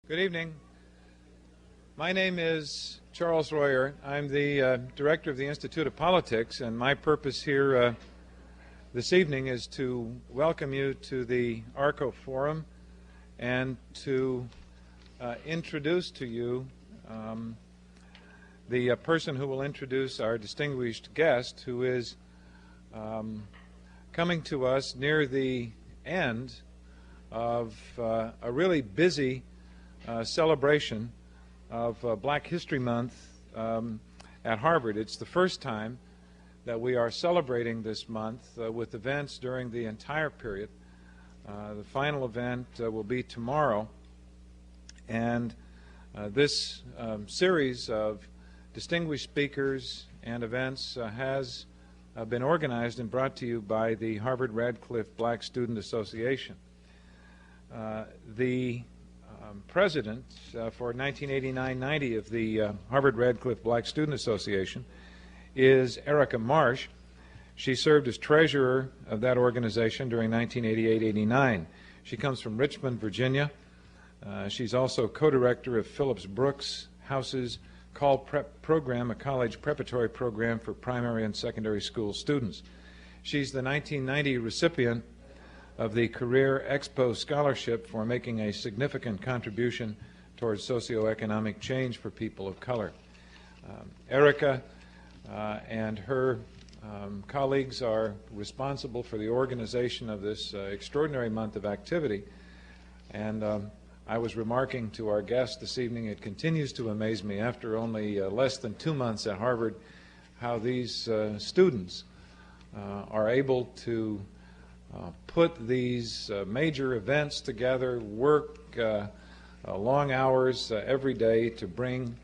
Good evening. My name is Charles Royer. I'm the director of the Institute of Politics, and my purpose here this evening is to welcome you to the ARCO Forum and to introduce to you the person who will introduce our distinguished guest, who is coming to us near the end of a really busy celebration of Black History Month at Harvard. It's the first time that we are celebrating this month with events during the entire period. The final event will be tomorrow, and this series of distinguished speakers and events has been organized and brought to you by the Harvard Radcliff Black Student Association. The president for 1989-90 of the Harvard Radcliff Black Student Association is Erica Marsh. She served as treasurer of that organization during 1988-89. She comes from Richmond, Virginia. She's also co-director of Phillips Brooks House's Call Prep program, a college preparatory program for primary and secondary school students. She's the 1990 recipient of the Career Expo Scholarship for making a significant contribution towards socioeconomic change for people of color. Erica and her colleagues are responsible for the organization of this extraordinary month of activity. And I was remarking to our guest this evening, it continues to amaze me after only less than 2 months at Harvard how these students are able to put these major events together, work long hours every day to bring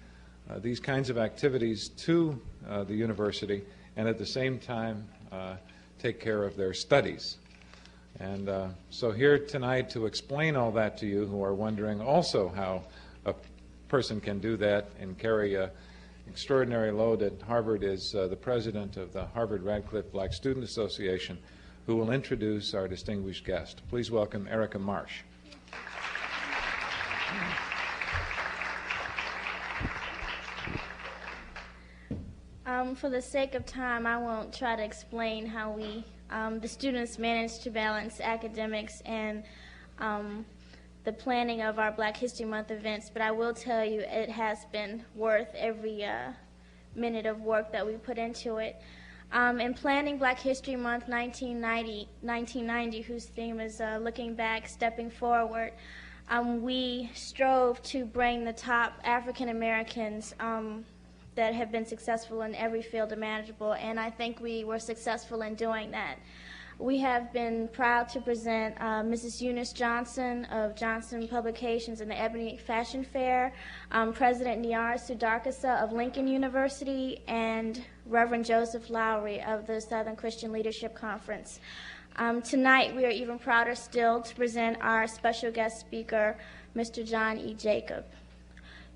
these kinds of activities to the university, and at the same time take care of their studies. And so here tonight to explain all that to you who are wondering also how a person can do that and carry an extraordinary load at Harvard is the president of the Harvard Radcliff Black Student Association, who will introduce our distinguished guest. Please welcome Erica Marsh. For the sake of time, I won't try to explain how we, the students, manage to balance academics and the planning of our Black History Month events, but I will tell you it has been worth every minute of work that we put into it. In planning Black History Month 1990, whose theme is looking back, stepping forward, we strove to bring the top African Americans that have been successful in every field imaginable, and I think we were successful in doing that. We have been proud to present Mrs. Eunice Johnson of Johnson Publications and the Ebony Fashion Fair, President Niyar Sudarkasa of Lincoln University, and Reverend Joseph Lowry of the Southern Christian Leadership Conference. Tonight we are even prouder still to present our special guest speaker, Mr. John E. Jacob.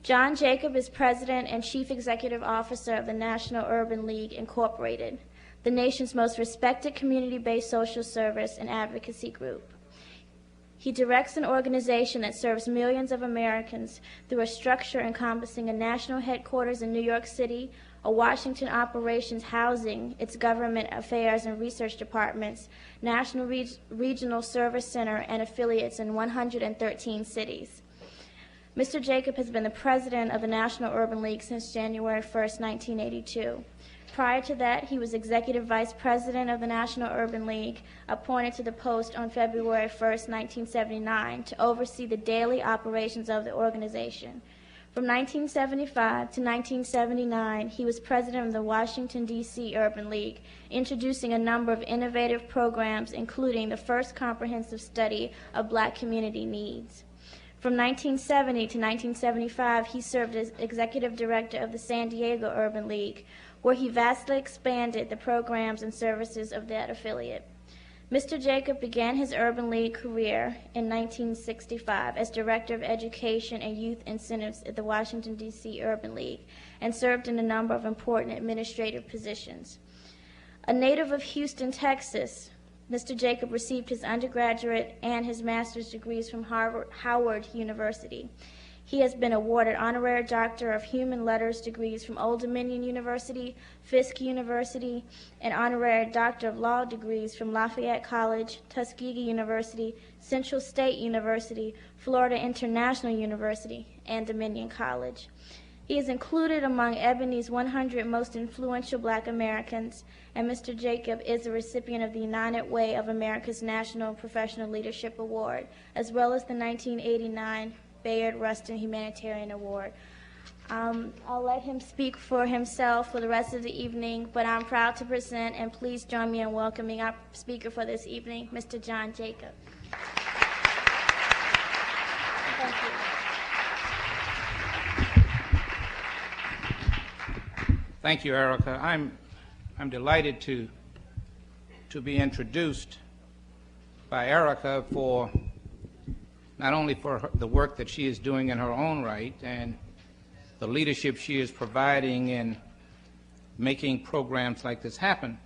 John Jacob is President and Chief Executive Officer of the National Urban League, Incorporated, the nation's most respected community-based social service and advocacy group. He directs an organization that serves millions of Americans through a structure encompassing a national headquarters in New York City, a Washington operations housing its government affairs and research departments, national regional service center, and affiliates in 113 cities. Mr. Jacob has been the president of the National Urban League since January 1st, 1982. Prior to that, he was executive vice president of the National Urban League, appointed to the post on February 1st, 1979, to oversee the daily operations of the organization. From 1975 to 1979, he was president of the Washington, D.C. Urban League, introducing a number of innovative programs, including the first comprehensive study of Black community needs. From 1970 to 1975, he served as executive director of the San Diego Urban League, where he vastly expanded the programs and services of that affiliate. Mr. Jacob began his Urban League career in 1965 as Director of Education and Youth Incentives at the Washington, D.C. Urban League, and served in a number of important administrative positions. A native of Houston, Texas, Mr. Jacob received his undergraduate and his master's degrees from Howard University. He has been awarded Honorary Doctor of Human Letters degrees from Old Dominion University, Fisk University, and Honorary Doctor of Law degrees from Lafayette College, Tuskegee University, Central State University, Florida International University, and Dominion College. He is included among Ebony's 100 Most Influential Black Americans, and Mr. Jacob is a recipient of the United Way of America's National Professional Leadership Award, as well as the 1989 Bayard Rustin Humanitarian Award. I'll let him speak for himself for the rest of the evening, but I'm proud to present, and please join me in welcoming our speaker for this evening, Mr. John Jacob. Thank you. Thank you, Erica. I'm delighted to be introduced by Erica for not only for the work that she is doing in her own right and the leadership she is providing in making programs like this happen,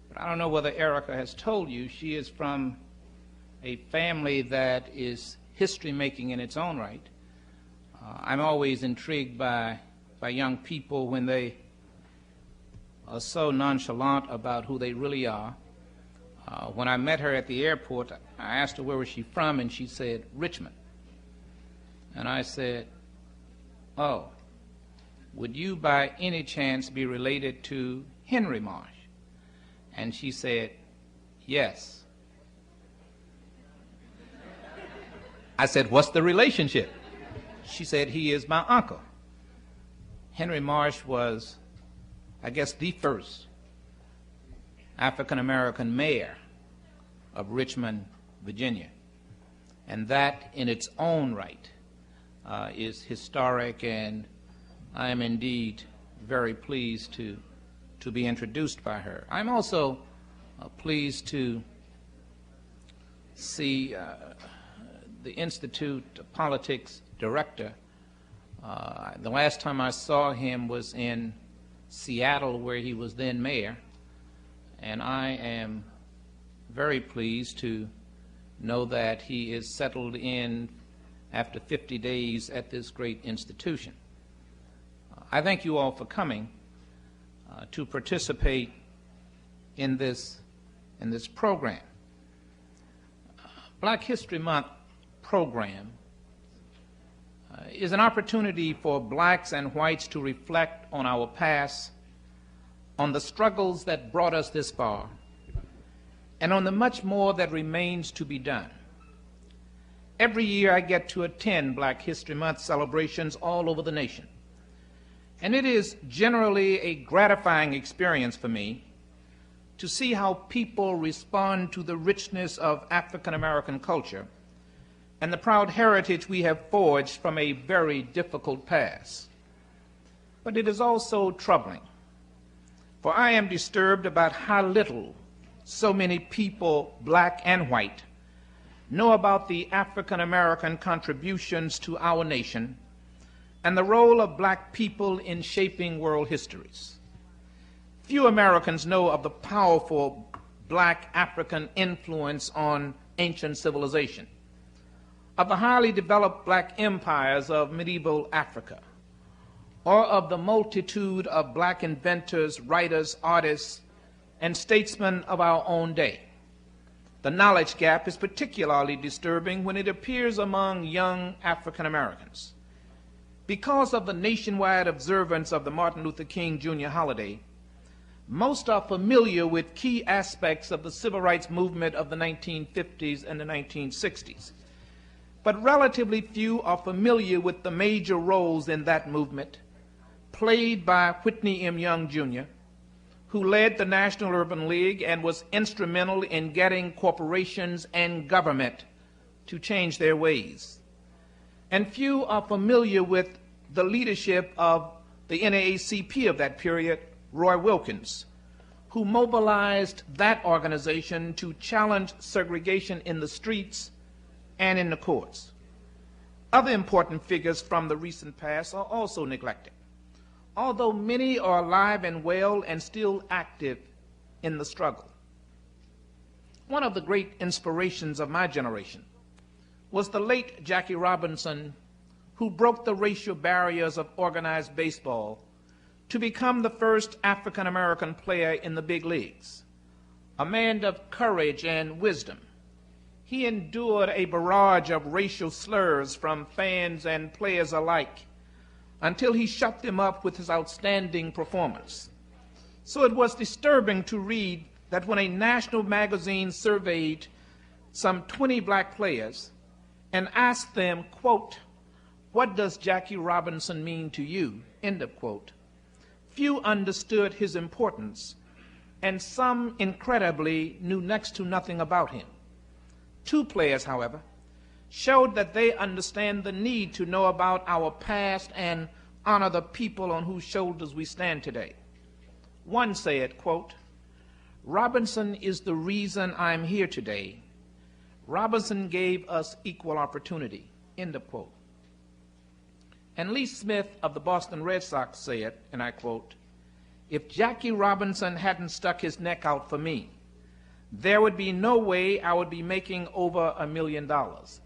but I don't know whether Erica has told you, she is from a family that is history-making in its own right. I'm always intrigued by young people when they are so nonchalant about who they really are. When I met her at the airport, I asked her where was she from, and she said, Richmond. And I said, oh, would you by any chance be related to Henry Marsh? And she said, yes. I said, what's the relationship? She said, he is my uncle. Henry Marsh was, I guess, the first African-American mayor of Richmond, Virginia. And that in its own right is historic, and I am indeed very pleased to be introduced by her. I'm also pleased to see the Institute of Politics director. The last time I saw him was in Seattle, where he was then mayor, and I am very pleased to know that he is settled in after 50 days at this great institution. I thank you all for coming to participate in this program. Black History Month program is an opportunity for blacks and whites to reflect on our past, on the struggles that brought us this far, and on the much more that remains to be done. Every year I get to attend Black History Month celebrations all over the nation, and it is generally a gratifying experience for me to see how people respond to the richness of African American culture and the proud heritage we have forged from a very difficult past. But it is also troubling, for I am disturbed about how little so many people, black and white, know about the African American contributions to our nation and the role of black people in shaping world histories. Few Americans know of the powerful black African influence on ancient civilization, of the highly developed black empires of medieval Africa, or of the multitude of black inventors, writers, artists, and statesmen of our own day. The knowledge gap is particularly disturbing when it appears among young African Americans. Because of the nationwide observance of the Martin Luther King Jr. holiday, most are familiar with key aspects of the civil rights movement of the 1950s and the 1960s. But relatively few are familiar with the major roles in that movement played by Whitney M. Young Jr., who led the National Urban League and was instrumental in getting corporations and government to change their ways. And few are familiar with the leadership of the NAACP of that period, Roy Wilkins, who mobilized that organization to challenge segregation in the streets and in the courts. Other important figures from the recent past are also neglected, although many are alive and well and still active in the struggle. One of the great inspirations of my generation was the late Jackie Robinson who broke the racial barriers of organized baseball to become the first African-American player in the big leagues. A man of courage and wisdom, he endured a barrage of racial slurs from fans and players alike until he shut them up with his outstanding performance. So it was disturbing to read that when a national magazine surveyed some 20 black players and asked them, quote, "What does Jackie Robinson mean to you?" end of quote, few understood his importance, and some, incredibly, knew next to nothing about him. 2 players, however, showed that they understand the need to know about our past and honor the people on whose shoulders we stand today. One said, quote, "Robinson is the reason I'm here today. Robinson gave us equal opportunity," end of quote. And Lee Smith of the Boston Red Sox said, and I quote, "If Jackie Robinson hadn't stuck his neck out for me, there would be no way I would be making over $1 million,"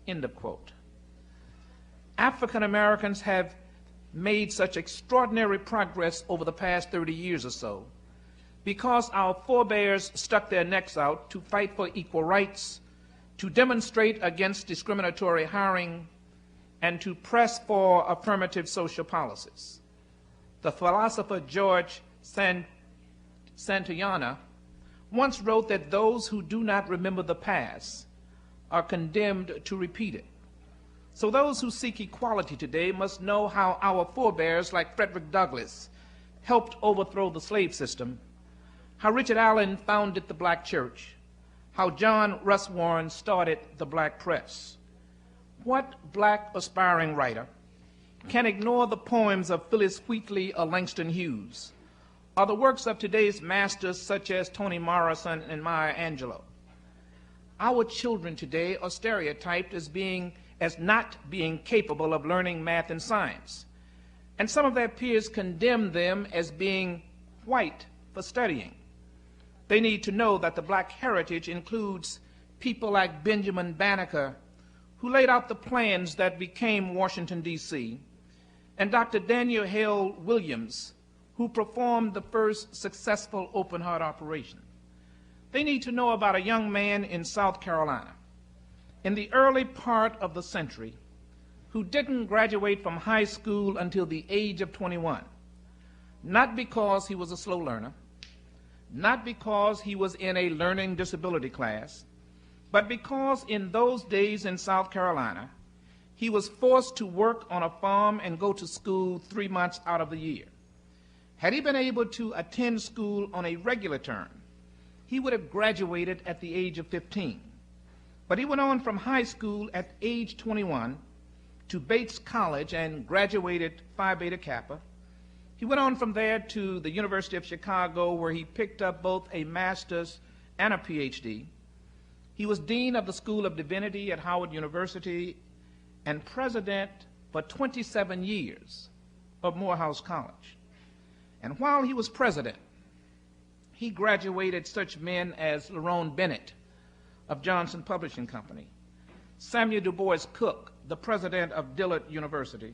end of quote. African Americans have made such extraordinary progress over the past 30 years or so because our forebears stuck their necks out to fight for equal rights, to demonstrate against discriminatory hiring, and to press for affirmative social policies. The philosopher George Santayana once wrote that those who do not remember the past are condemned to repeat it. So those who seek equality today must know how our forebears, like Frederick Douglass, helped overthrow the slave system, how Richard Allen founded the black church, how John Russ Warren started the black press. What black aspiring writer can ignore the poems of Phyllis Wheatley or Langston Hughes, or the works of today's masters such as Toni Morrison and Maya Angelou? Our children today are stereotyped as not being capable of learning math and science, and some of their peers condemn them as being white for studying. They need to know that the black heritage includes people like Benjamin Banneker, who laid out the plans that became Washington, D.C., and Dr. Daniel Hale Williams, who performed the first successful open-heart operation. They need to know about a young man in South Carolina in the early part of the century who didn't graduate from high school until the age of 21, not because he was a slow learner, not because he was in a learning disability class, but because in those days in South Carolina, he was forced to work on a farm and go to school 3 months out of the year. Had he been able to attend school on a regular term, he would have graduated at the age of 15. But he went on from high school at age 21 to Bates College and graduated Phi Beta Kappa. He went on from there to the University of Chicago, where he picked up both a master's and a PhD. He was dean of the School of Divinity at Howard University and president for 27 years of Morehouse College. And while he was president, he graduated such men as Lerone Bennett of Johnson Publishing Company, Samuel Du Bois Cook, the president of Dillard University,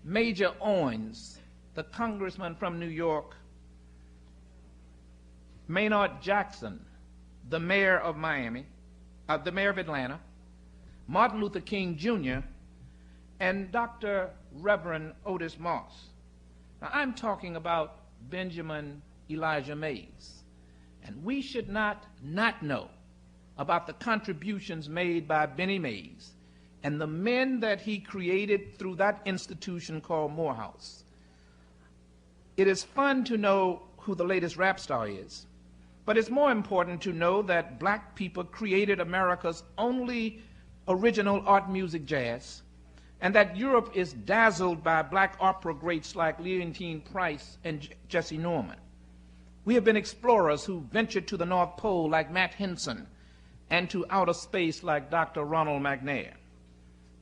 Major Owens, the congressman from New York, Maynard Jackson, the mayor of the mayor of Atlanta, Martin Luther King Jr., and Dr. Reverend Otis Moss. Now, I'm talking about Benjamin Elijah Mays, and we should not know about the contributions made by Benny Mays and the men that he created through that institution called Morehouse. It is fun to know who the latest rap star is, but it's more important to know that black people created America's only original art music, jazz, and that Europe is dazzled by black opera greats like Leontine Price and Jesse Norman. We have been explorers who ventured to the North Pole like Matt Henson and to outer space like Dr. Ronald McNair.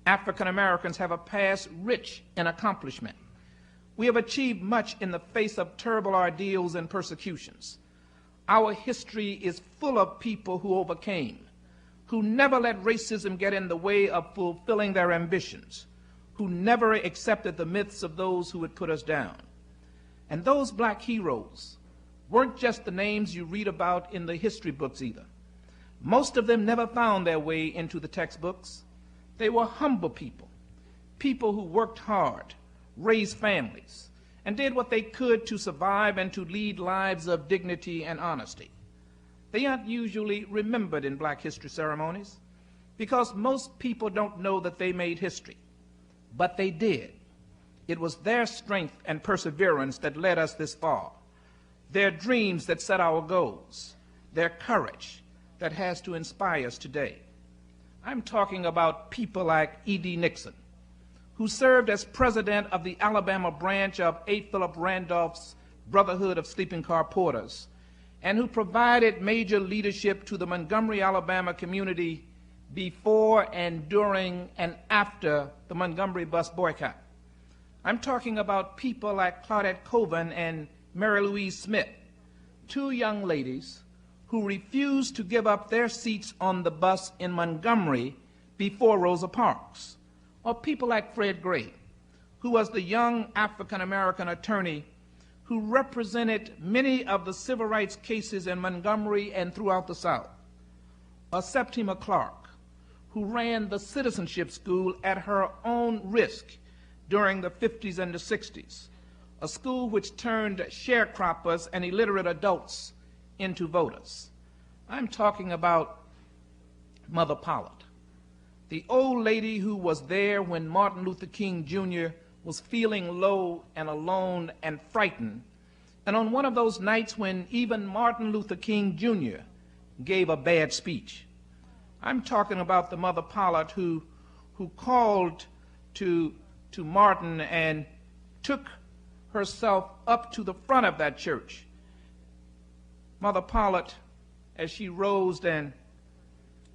African Americans have a past rich in accomplishment. We have achieved much in the face of terrible ordeals and persecutions. Our history is full of people who overcame, who never let racism get in the way of fulfilling their ambitions, who never accepted the myths of those who would put us down. And those black heroes weren't just the names you read about in the history books either. Most of them never found their way into the textbooks. They were humble people, people who worked hard, raised families, and did what they could to survive and to lead lives of dignity and honesty. They aren't usually remembered in black history ceremonies because most people don't know that they made history, but they did. It was their strength and perseverance that led us this far, their dreams that set our goals, their courage that has to inspire us today. I'm talking about people like E.D. Nixon, who served as president of the Alabama branch of A. Philip Randolph's Brotherhood of Sleeping Car Porters, and who provided major leadership to the Montgomery, Alabama community before and during and after the Montgomery bus boycott. I'm talking about people like Claudette Colvin and Mary Louise Smith, two young ladies who refused to give up their seats on the bus in Montgomery before Rosa Parks. Or people like Fred Gray, who was the young African-American attorney who represented many of the civil rights cases in Montgomery and throughout the South. Or Septima Clark, who ran the citizenship school at her own risk during the 50s and the 60s, a school which turned sharecroppers and illiterate adults into voters. I'm talking about Mother Pollard, the old lady who was there when Martin Luther King Jr. was feeling low and alone and frightened, and on one of those nights when even Martin Luther King Jr. gave a bad speech. I'm talking about the Mother Pollard who called to Martin and took herself up to the front of that church. Mother Pollard, as she rose and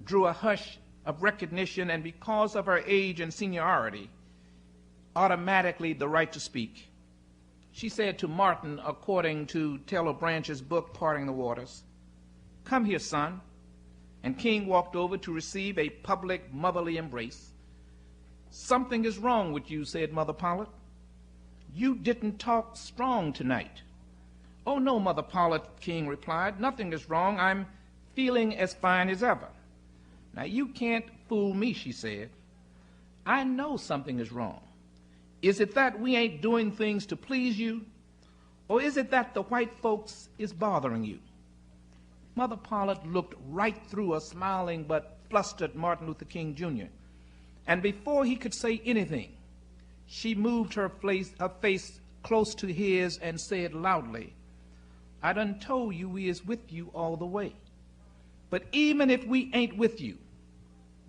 drew a hush of recognition, and because of her age and seniority, automatically the right to speak. She said to Martin, according to Taylor Branch's book, Parting the Waters, "Come here, son." And King walked over to receive a public motherly embrace. "Something is wrong with you," said Mother Pollard. "You didn't talk strong tonight." "Oh, no, Mother Pollard," King replied. "Nothing is wrong. I'm feeling as fine as ever." "Now, you can't fool me," she said. "I know something is wrong. Is it that we ain't doing things to please you? Or is it that the white folks is bothering you?" Mother Pollard looked right through a smiling but flustered Martin Luther King Jr., and before he could say anything, she moved her face close to his and said loudly, "I done told you we is with you all the way. But even if we ain't with you,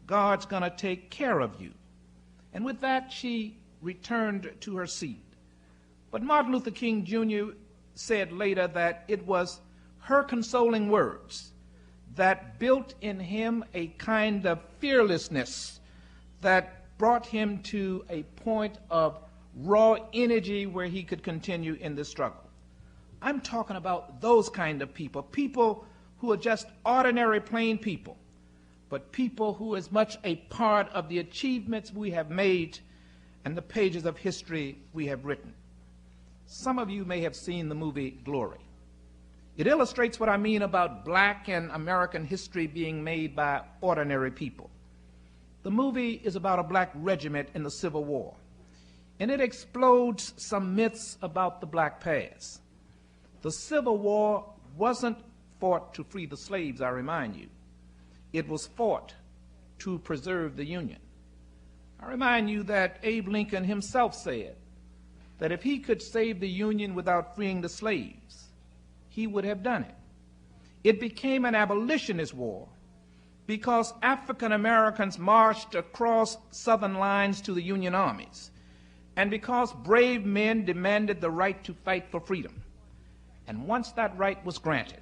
God's gonna take care of you." And with that, she returned to her seat. But Martin Luther King Jr. said later that it was her consoling words that built in him a kind of fearlessness that brought him to a point of raw energy where he could continue in the struggle. I'm talking about those kind of people, people who are just ordinary, plain people, but people who are as much a part of the achievements we have made and the pages of history we have written. Some of you may have seen the movie Glory. It illustrates what I mean about black and American history being made by ordinary people. The movie is about a black regiment in the Civil War, and it explodes some myths about the black past. The Civil War wasn't fought to free the slaves, I remind you. It was fought to preserve the Union. I remind you that Abe Lincoln himself said that if he could save the Union without freeing the slaves, he would have done it. It became an abolitionist war because African Americans marched across Southern lines to the Union armies, and because brave men demanded the right to fight for freedom. And once that right was granted,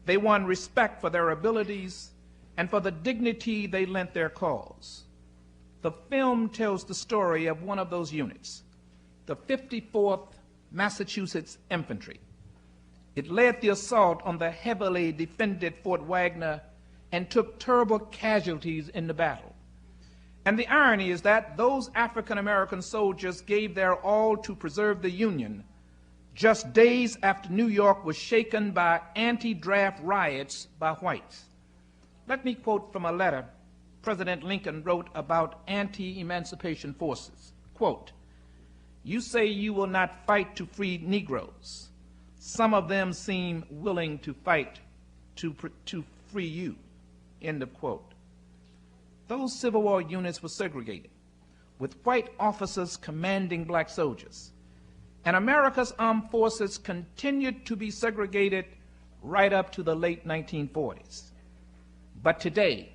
they won respect for their abilities and for the dignity they lent their cause. The film tells the story of one of those units, the 54th Massachusetts Infantry. It led the assault on the heavily defended Fort Wagner and took terrible casualties in the battle. And the irony is that those African American soldiers gave their all to preserve the Union just days after New York was shaken by anti-draft riots by whites. Let me quote from a letter President Lincoln wrote about anti-emancipation forces. Quote, "You say you will not fight to free Negroes. Some of them seem willing to fight to free you." End of quote. Those Civil War units were segregated, with white officers commanding black soldiers. And America's armed forces continued to be segregated right up to the late 1940s. But today,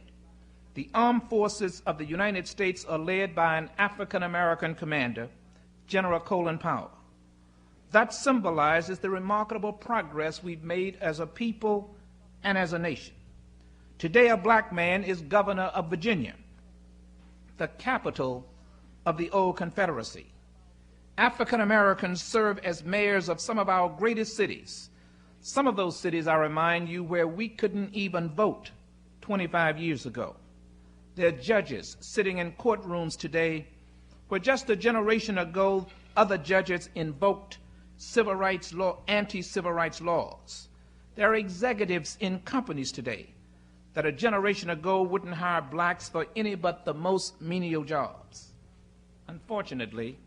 the armed forces of the United States are led by an African-American commander, General Colin Powell. That symbolizes the remarkable progress we've made as a people and as a nation. Today, a black man is governor of Virginia, the capital of the old Confederacy. African Americans serve as mayors of some of our greatest cities. Some of those cities, I remind you, where we couldn't even vote 25 years ago. There are judges sitting in courtrooms today where just a generation ago other judges invoked civil rights law, anti-civil rights laws. There are executives in companies today that a generation ago wouldn't hire blacks for any but the most menial jobs. Unfortunately,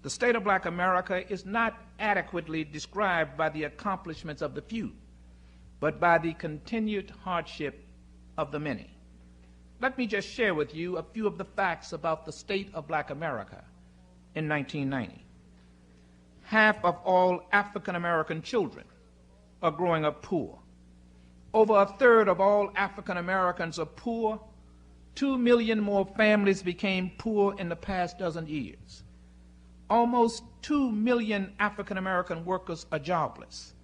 the state of black America is not adequately described by the accomplishments of the few, but by the continued hardship of the many. Let me just share with you a few of the facts about the state of black America in 1990. Half of all African American children are growing up poor. Over a third of all African Americans are poor. 2 million more families became poor in the past dozen years. Almost 2 million African American workers are jobless,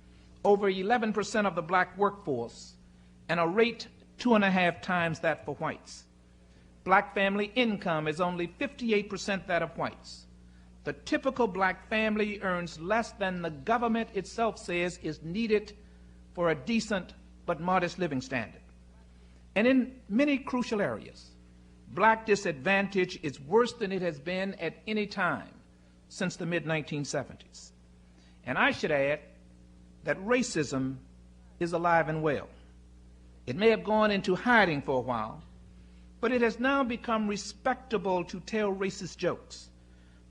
over 11% of the black workforce, and a rate 2.5 times that for whites. Black family income is only 58% that of whites. The typical black family earns less than the government itself says is needed for a decent but modest living standard. And in many crucial areas, black disadvantage is worse than it has been at any time since the mid-1970s. And I should add that racism is alive and well. It may have gone into hiding for a while, but it has now become respectable to tell racist jokes,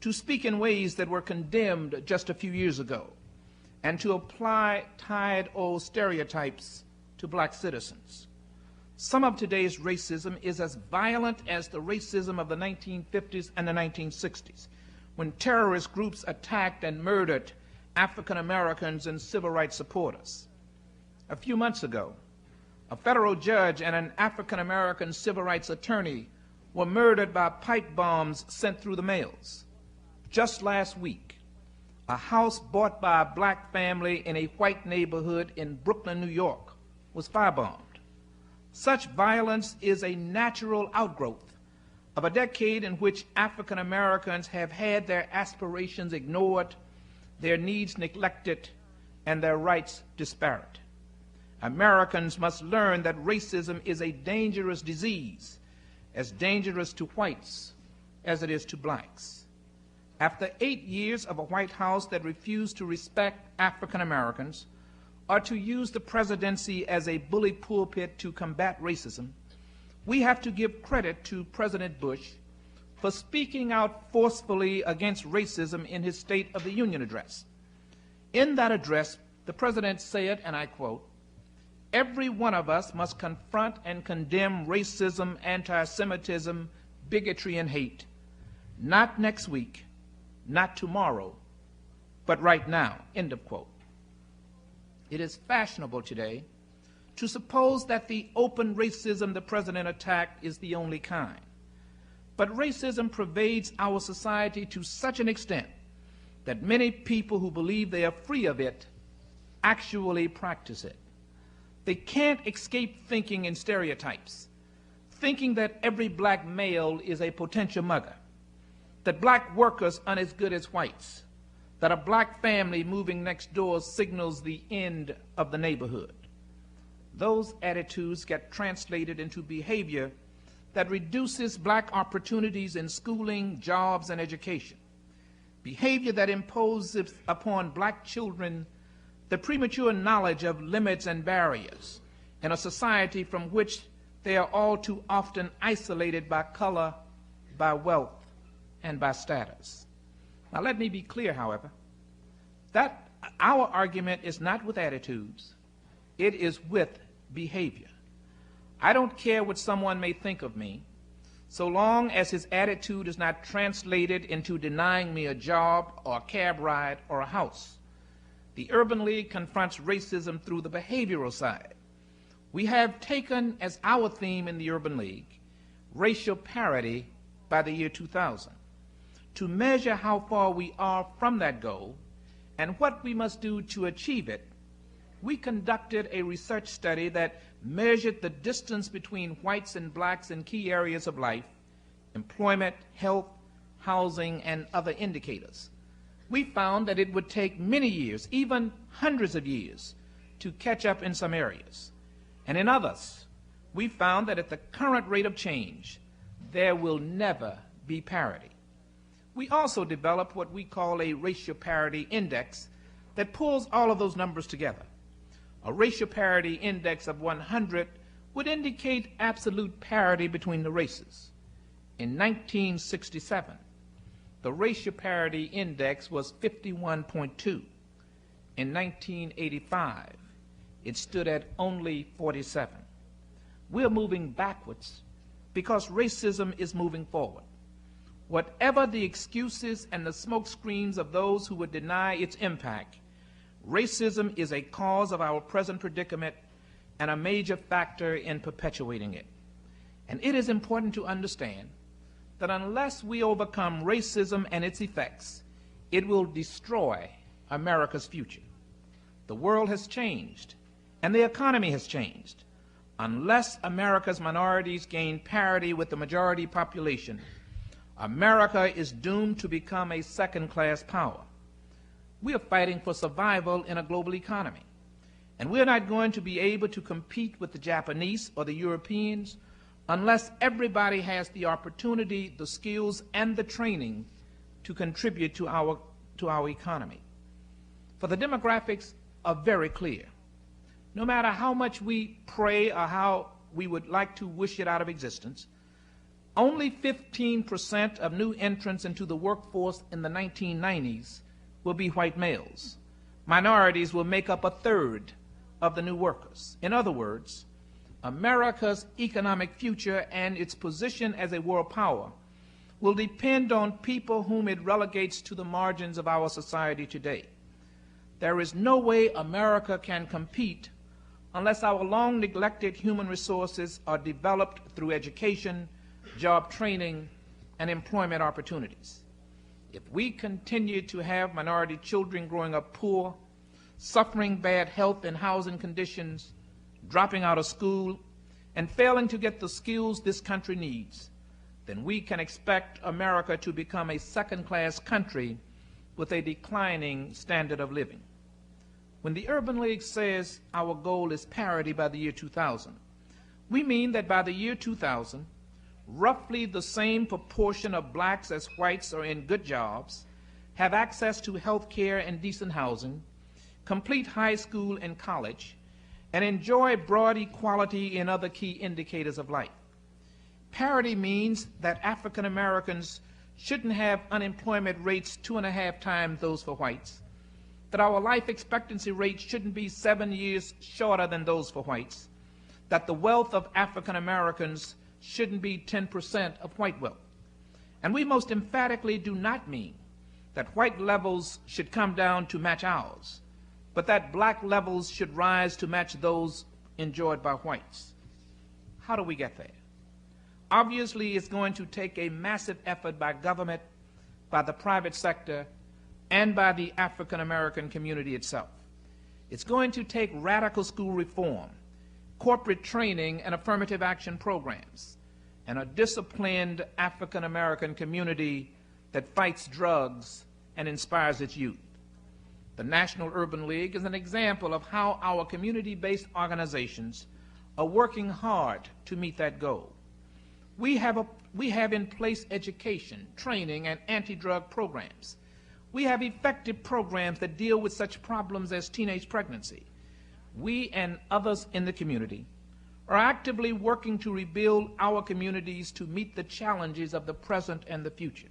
to speak in ways that were condemned just a few years ago, and to apply tired-old stereotypes to black citizens. Some of today's racism is as violent as the racism of the 1950s and the 1960s, when terrorist groups attacked and murdered African Americans and civil rights supporters. A few months ago, a federal judge and an African American civil rights attorney were murdered by pipe bombs sent through the mails. Just last week, a house bought by a black family in a white neighborhood in Brooklyn, New York, was firebombed. Such violence is a natural outgrowth of a decade in which African Americans have had their aspirations ignored, their needs neglected, and their rights disparate. Americans must learn that racism is a dangerous disease, as dangerous to whites as it is to blacks. After 8 years of a White House that refused to respect African Americans, or to use the presidency as a bully pulpit to combat racism, we have to give credit to President Bush for speaking out forcefully against racism in his State of the Union address. In that address, the president said, and I quote, "Every one of us must confront and condemn racism, anti-Semitism, bigotry, and hate, not next week, not tomorrow, but right now," end of quote. It is fashionable today to suppose that the open racism the president attacked is the only kind. But racism pervades our society to such an extent that many people who believe they are free of it actually practice it. They can't escape thinking in stereotypes, thinking that every black male is a potential mugger, that black workers aren't as good as whites, that a black family moving next door signals the end of the neighborhood. Those attitudes get translated into behavior that reduces black opportunities in schooling, jobs, and education. Behavior that imposes upon black children the premature knowledge of limits and barriers in a society from which they are all too often isolated by color, by wealth, and by status. Now let me be clear, however, that our argument is not with attitudes, it is with behavior. I don't care what someone may think of me, so long as his attitude is not translated into denying me a job or a cab ride or a house. The Urban League confronts racism through the behavioral side. We have taken as our theme in the Urban League racial parity by the year 2000. To measure how far we are from that goal and what we must do to achieve it, we conducted a research study that measured the distance between whites and blacks in key areas of life, employment, health, housing, and other indicators. We found that it would take many years, even hundreds of years, to catch up in some areas. And in others, we found that at the current rate of change, there will never be parity. We also developed what we call a racial parity index that pulls all of those numbers together. A racial parity index of 100 would indicate absolute parity between the races. In 1967, the racial parity index was 51.2. In 1985, it stood at only 47. We're moving backwards because racism is moving forward. Whatever the excuses and the smokescreens of those who would deny its impact, racism is a cause of our present predicament and a major factor in perpetuating it. And it is important to understand that unless we overcome racism and its effects, it will destroy America's future. The world has changed, and the economy has changed. Unless America's minorities gain parity with the majority population, America is doomed to become a second-class power. We are fighting for survival in a global economy, and we're not going to be able to compete with the Japanese or the Europeans unless everybody has the opportunity, the skills, and the training to contribute to our economy. For the demographics are very clear. No matter how much we pray or how we would like to wish it out of existence, only 15% of new entrants into the workforce in the 1990s will be white males. Minorities will make up a third of the new workers. In other words, America's economic future and its position as a world power will depend on people whom it relegates to the margins of our society today. There is no way America can compete unless our long-neglected human resources are developed through education, job training, and employment opportunities. If we continue to have minority children growing up poor, suffering bad health and housing conditions, dropping out of school, and failing to get the skills this country needs, then we can expect America to become a second-class country with a declining standard of living. When the Urban League says our goal is parity by the year 2000, we mean that by the year 2000, roughly the same proportion of blacks as whites are in good jobs, have access to health care and decent housing, complete high school and college, and enjoy broad equality in other key indicators of life. Parity means that African Americans shouldn't have unemployment rates 2.5 times those for whites, that our life expectancy rate shouldn't be 7 years shorter than those for whites, that the wealth of African Americans shouldn't be 10% of white wealth. And we most emphatically do not mean that white levels should come down to match ours, but that black levels should rise to match those enjoyed by whites. How do we get there? Obviously, it's going to take a massive effort by government, by the private sector, and by the African American community itself. It's going to take radical school reform, corporate training and affirmative action programs, and a disciplined African American community that fights drugs and inspires its youth. The National Urban League is an example of how our community-based organizations are working hard to meet that goal. We have in place education, training, and anti-drug programs. We have effective programs that deal with such problems as teenage pregnancy. We and others in the community are actively working to rebuild our communities to meet the challenges of the present and the future.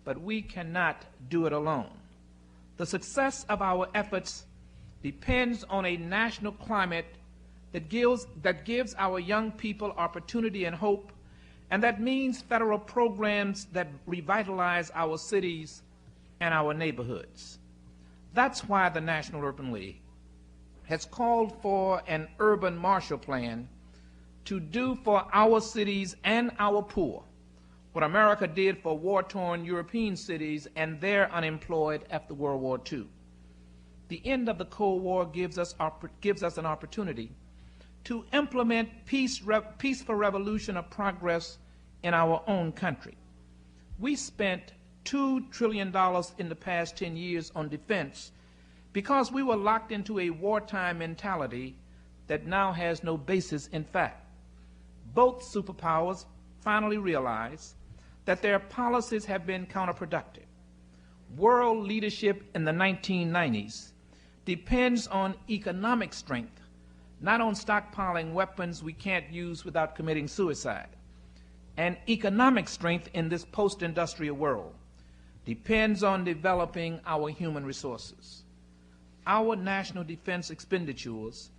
But we cannot do it alone. The success of our efforts depends on a national climate that gives our young people opportunity and hope, and that means federal programs that revitalize our cities and our neighborhoods. That's why the National Urban League has called for an urban Marshall Plan to do for our cities and our poor what America did for war-torn European cities and their unemployed after World War II. The end of the Cold War gives us an opportunity to implement peaceful revolution of progress in our own country. We spent $2 trillion in the past 10 years on defense because we were locked into a wartime mentality that now has no basis in fact. Both superpowers finally realized that their policies have been counterproductive. World leadership in the 1990s depends on economic strength, not on stockpiling weapons we can't use without committing suicide. And economic strength in this post-industrial world depends on developing our human resources. Our national defense expenditures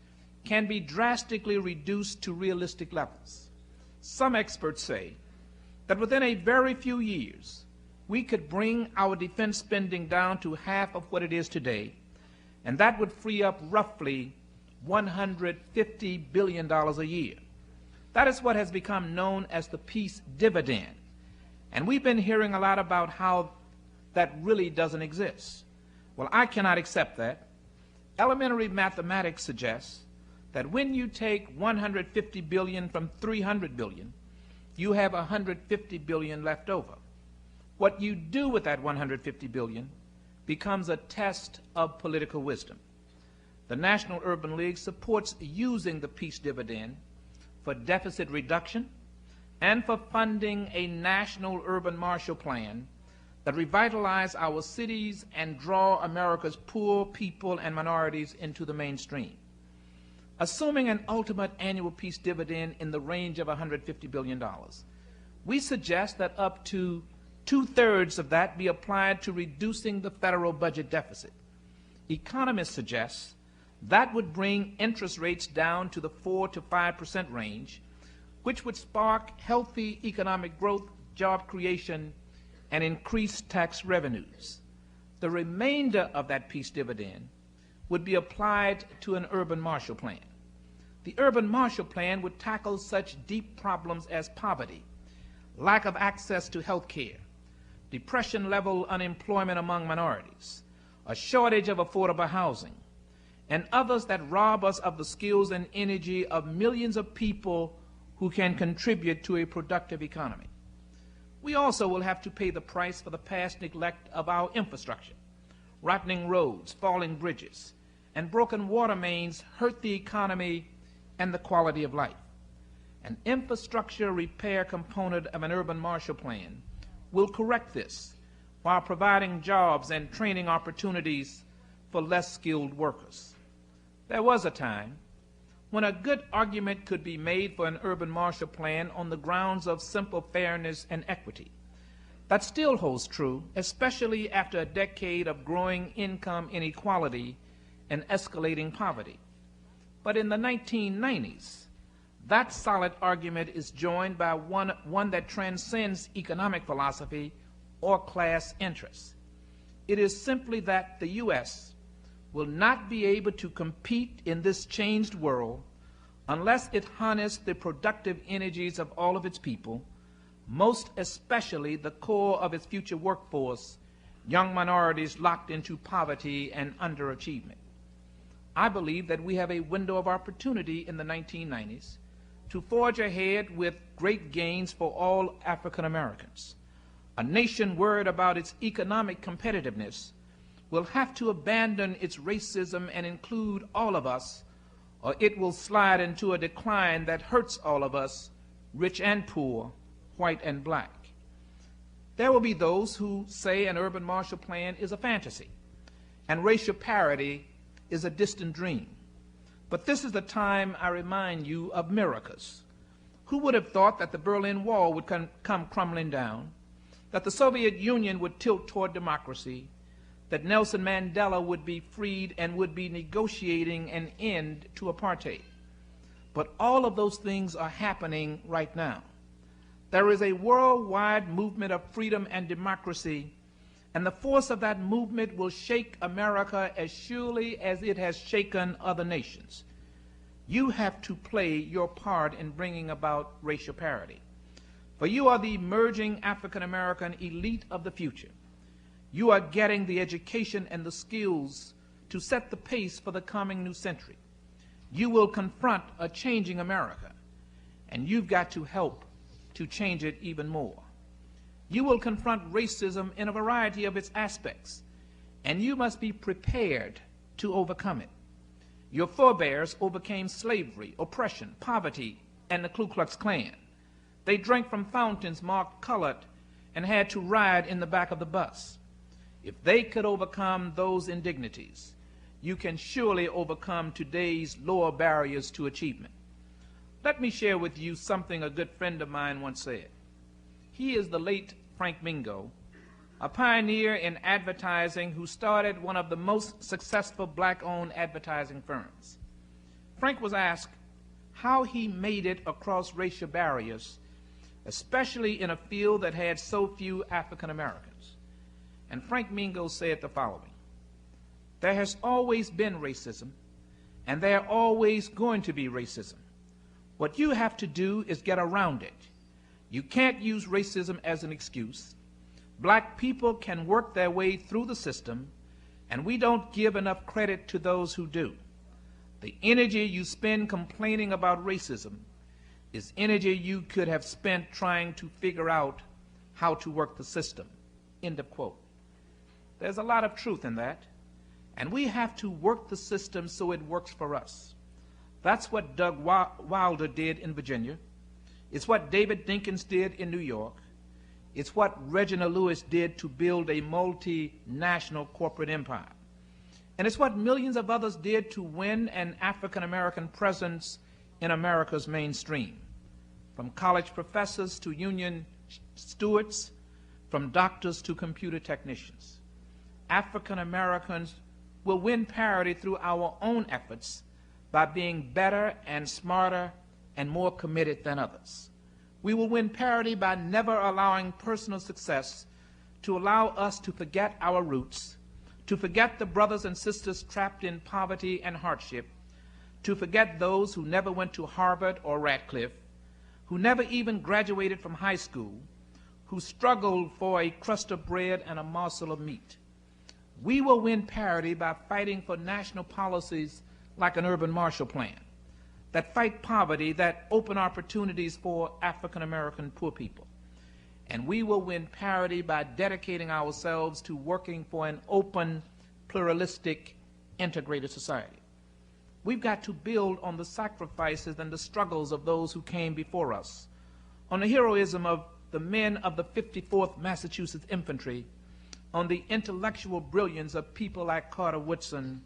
can be drastically reduced to realistic levels. Some experts say that within a very few years, we could bring our defense spending down to half of what it is today, and that would free up roughly $150 billion a year. That is what has become known as the peace dividend. And we've been hearing a lot about how that really doesn't exist. Well, I cannot accept that. Elementary mathematics suggests that when you take 150 billion from 300 billion, you have 150 billion left over. What you do with that 150 billion becomes a test of political wisdom. The National Urban League supports using the peace dividend for deficit reduction and for funding a national urban Marshall Plan that revitalize our cities and draw America's poor people and minorities into the mainstream. Assuming an ultimate annual peace dividend in the range of $150 billion, we suggest that up to 2/3 of that be applied to reducing the federal budget deficit. Economists suggest that would bring interest rates down to the 4 to 5% range, which would spark healthy economic growth, job creation, and increased tax revenues. The remainder of that peace dividend would be applied to an urban Marshall Plan. The urban Marshall Plan would tackle such deep problems as poverty, lack of access to health care, depression-level unemployment among minorities, a shortage of affordable housing, and others that rob us of the skills and energy of millions of people who can contribute to a productive economy. We also will have to pay the price for the past neglect of our infrastructure. Rotting roads, falling bridges, and broken water mains hurt the economy and the quality of life. An infrastructure repair component of an urban Marshall Plan will correct this while providing jobs and training opportunities for less skilled workers. There was a time when a good argument could be made for an urban Marshall Plan on the grounds of simple fairness and equity. That still holds true, especially after a decade of growing income inequality and escalating poverty. But in the 1990s, that solid argument is joined by one that transcends economic philosophy or class interests. It is simply that the U.S. will not be able to compete in this changed world unless it harnesses the productive energies of all of its people, most especially the core of its future workforce, young minorities locked into poverty and underachievement. I believe that we have a window of opportunity in the 1990s to forge ahead with great gains for all African Americans. A nation worried about its economic competitiveness will have to abandon its racism and include all of us, or it will slide into a decline that hurts all of us rich and poor, white and black. There will be those who say an urban Marshall Plan is a fantasy and racial parity is a distant dream. But this is the time I remind you of miracles. Who would have thought that the Berlin Wall would come crumbling down, that the Soviet Union would tilt toward democracy, that Nelson Mandela would be freed and would be negotiating an end to apartheid? But all of those things are happening right now. There is a worldwide movement of freedom and democracy, and the force of that movement will shake America as surely as it has shaken other nations. You have to play your part in bringing about racial parity. For you are the emerging African American elite of the future. You are getting the education and the skills to set the pace for the coming new century. You will confront a changing America, and you've got to help to change it even more. You will confront racism in a variety of its aspects, and you must be prepared to overcome it. Your forebears overcame slavery, oppression, poverty, and the Ku Klux Klan. They drank from fountains marked colored and had to ride in the back of the bus. If they could overcome those indignities, you can surely overcome today's lower barriers to achievement. Let me share with you something a good friend of mine once said. He is the late Frank Mingo, a pioneer in advertising who started one of the most successful black-owned advertising firms. Frank was asked how he made it across racial barriers, especially in a field that had so few African Americans. And Frank Mingo said the following: "There has always been racism, and there are always going to be racism. What you have to do is get around it. You can't use racism as an excuse. Black people can work their way through the system, and we don't give enough credit to those who do. The energy you spend complaining about racism is energy you could have spent trying to figure out how to work the system." End of quote. There's a lot of truth in that, and we have to work the system so it works for us. That's what Doug Wilder did in Virginia. It's what David Dinkins did in New York. It's what Reginald Lewis did to build a multinational corporate empire. And it's what millions of others did to win an African-American presence in America's mainstream. From college professors to union stewards, from doctors to computer technicians. African Americans will win parity through our own efforts by being better and smarter and more committed than others. We will win parity by never allowing personal success to allow us to forget our roots, to forget the brothers and sisters trapped in poverty and hardship, to forget those who never went to Harvard or Radcliff, who never even graduated from high school, who struggled for a crust of bread and a morsel of meat. We will win parity by fighting for national policies like an urban Marshall Plan that fight poverty, that open opportunities for African American poor people. And we will win parity by dedicating ourselves to working for an open, pluralistic, integrated society. We've got to build on the sacrifices and the struggles of those who came before us, on the heroism of the men of the 54th Massachusetts Infantry, on the intellectual brilliance of people like Carter Woodson,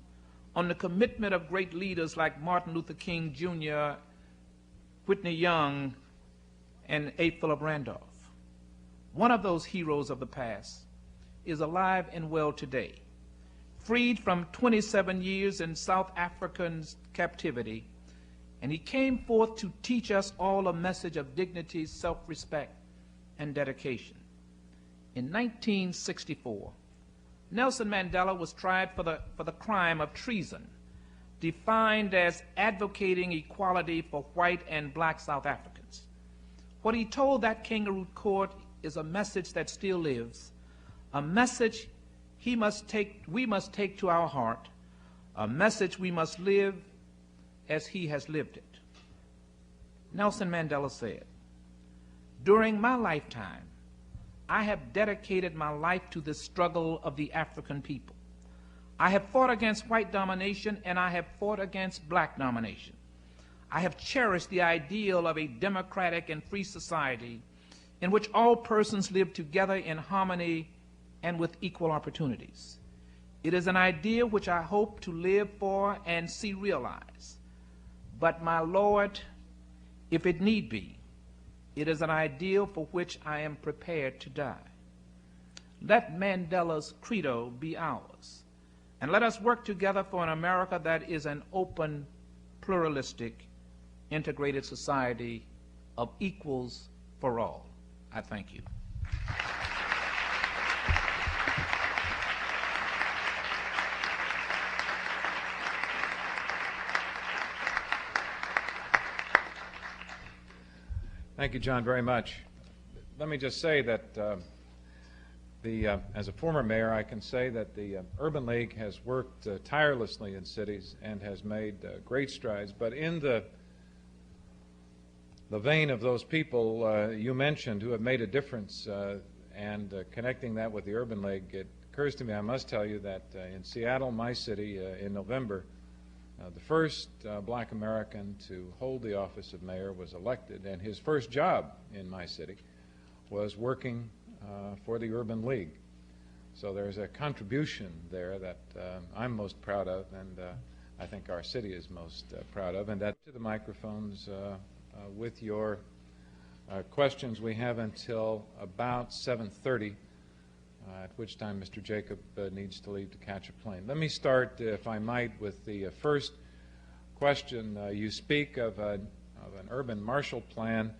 on the commitment of great leaders like Martin Luther King Jr., Whitney Young, and A. Philip Randolph. One of those heroes of the past is alive and well today. Freed from 27 years in South African captivity, and he came forth to teach us all a message of dignity, self-respect, and dedication. In 1964, Nelson Mandela was tried for the crime of treason, defined as advocating equality for white and black South Africans. What he told that kangaroo court is a message that still lives, a message we must take to our heart, a message we must live as he has lived it. Nelson Mandela said, "During my lifetime, I have dedicated my life to the struggle of the African people. I have fought against white domination, and I have fought against black domination. I have cherished the ideal of a democratic and free society in which all persons live together in harmony and with equal opportunities. It is an idea which I hope to live for and see realized. But, my Lord, if it need be, it is an ideal for which I am prepared to die. Let Mandela's credo be ours, and let us work together for an America that is an open, pluralistic, integrated society of equals for all. I thank you. Thank you, John, very much. Let me just say that as a former mayor, I can say that the Urban League has worked tirelessly in cities and has made great strides. But in the vein of those people you mentioned who have made a difference and connecting that with the Urban League, it occurs to me, I must tell you, that in Seattle, my city, in November, the first black American to hold the office of mayor was elected, and his first job in my city was working for the Urban League. So there's a contribution there that I'm most proud of, and I think our city is most proud of. And that to the microphones with your questions. We have until about 7:30, at which time Mr. Jacob needs to leave to catch a plane. Let me start, if I might, with the first question. You speak of an urban Marshall Plan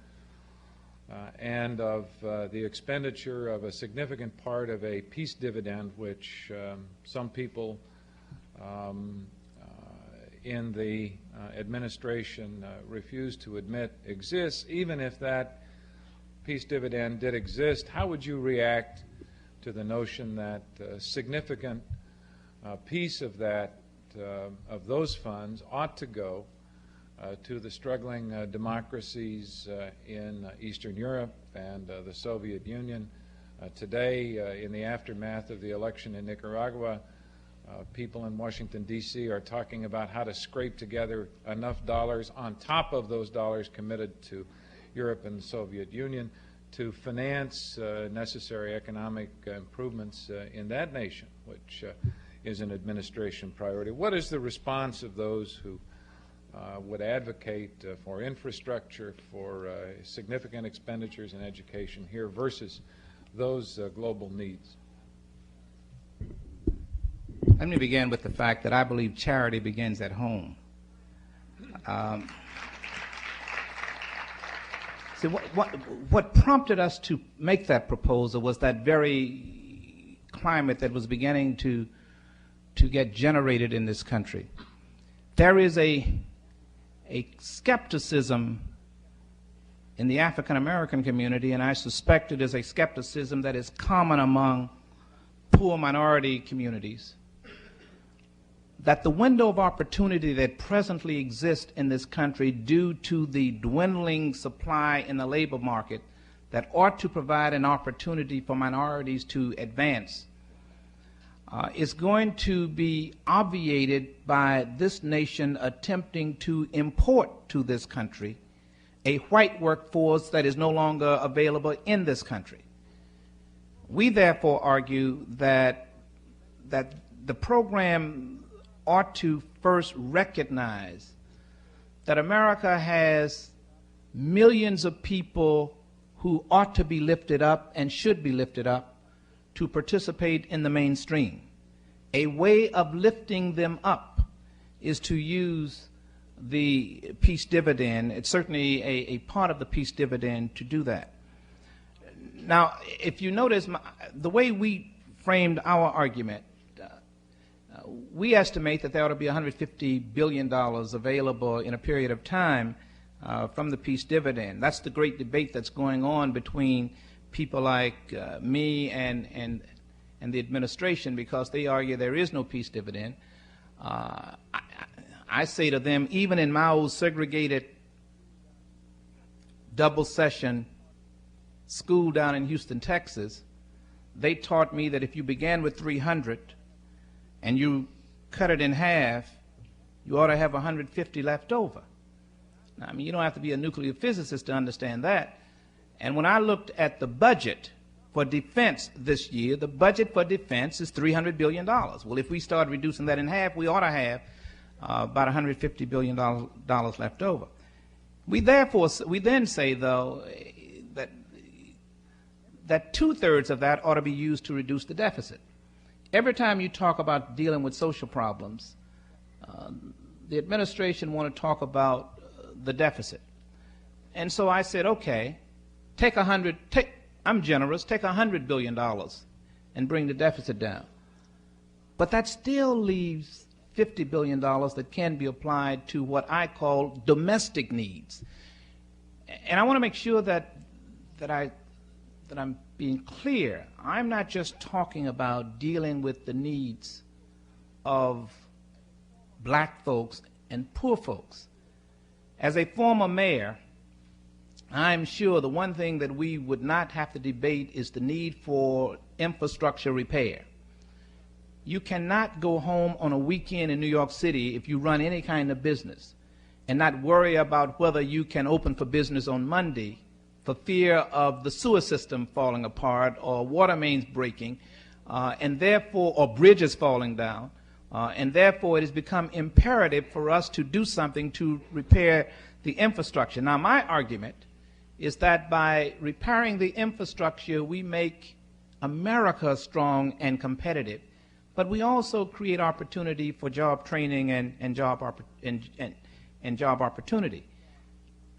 and of the expenditure of a significant part of a peace dividend, which some people in the administration refuse to admit exists. Even if that peace dividend did exist, how would you react to the notion that a significant piece of that, of those funds, ought to go to the struggling democracies in Eastern Europe and the Soviet Union? Today, in the aftermath of the election in Nicaragua, people in Washington, D.C. are talking about how to scrape together enough dollars on top of those dollars committed to Europe and the Soviet Union to finance necessary economic improvements in that nation, which is an administration priority. What is the response of those who would advocate for infrastructure, for significant expenditures in education here versus those global needs? Let me begin with the fact that I believe charity begins at home. See, what prompted us to make that proposal was that very climate that was beginning to get generated in this country. There is a skepticism in the African American community, and I suspect it is a skepticism that is common among poor minority communities, that the window of opportunity that presently exists in this country due to the dwindling supply in the labor market that ought to provide an opportunity for minorities to advance is going to be obviated by this nation attempting to import to this country a white workforce that is no longer available in this country. We therefore argue that the program ought to first recognize that America has millions of people who ought to be lifted up and should be lifted up to participate in the mainstream. A way of lifting them up is to use the peace dividend. It's certainly a part of the peace dividend to do that. Now, if you notice, the way we framed our argument, we estimate that there ought to be $150 billion available in a period of time from the peace dividend. That's the great debate that's going on between people like me and the administration, because they argue there is no peace dividend. I say to them, even in my old segregated double session school down in Houston, Texas, they taught me that if you began with 300 and you cut it in half, you ought to have 150 left over. I mean, you don't have to be a nuclear physicist to understand that. And when I looked at the budget for defense this year, the budget for defense is $300 billion. Well, if we start reducing that in half, we ought to have about $150 billion left over. We then say, though, that two-thirds of that ought to be used to reduce the deficit. Every time you talk about dealing with social problems, the administration want to talk about the deficit. And so I said, okay, I'm generous, take $100 billion and bring the deficit down. But that still leaves $50 billion that can be applied to what I call domestic needs. And I want to make sure that I'm being clear. I'm not just talking about dealing with the needs of black folks and poor folks. As a former mayor, I'm sure the one thing that we would not have to debate is the need for infrastructure repair. You cannot go home on a weekend in New York City if you run any kind of business and not worry about whether you can open for business on Monday for fear of the sewer system falling apart or water mains breaking, and therefore, or bridges falling down, and therefore it has become imperative for us to do something to repair the infrastructure. Now, my argument is that by repairing the infrastructure, we make America strong and competitive, but we also create opportunity for job training and job opportunity.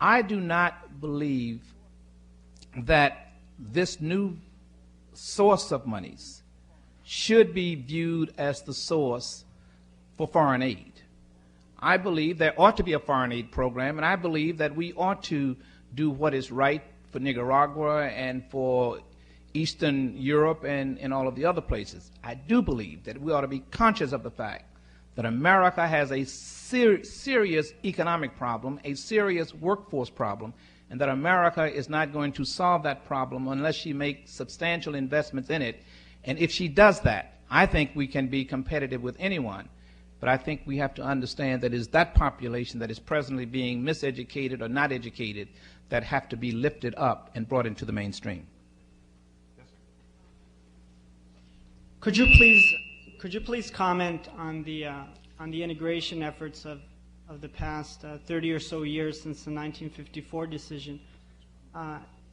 I do not believe that this new source of monies should be viewed as the source for foreign aid. I believe there ought to be a foreign aid program, and I believe that we ought to do what is right for Nicaragua and for Eastern Europe and all of the other places. I do believe that we ought to be conscious of the fact that America has a serious economic problem, a serious workforce problem, and that America is not going to solve that problem unless she makes substantial investments in it. And if she does that, I think we can be competitive with anyone. But I think we have to understand that it is that population that is presently being miseducated or not educated that have to be lifted up and brought into the mainstream. Could you please comment on the integration efforts of the past 30 or so years since the 1954 decision,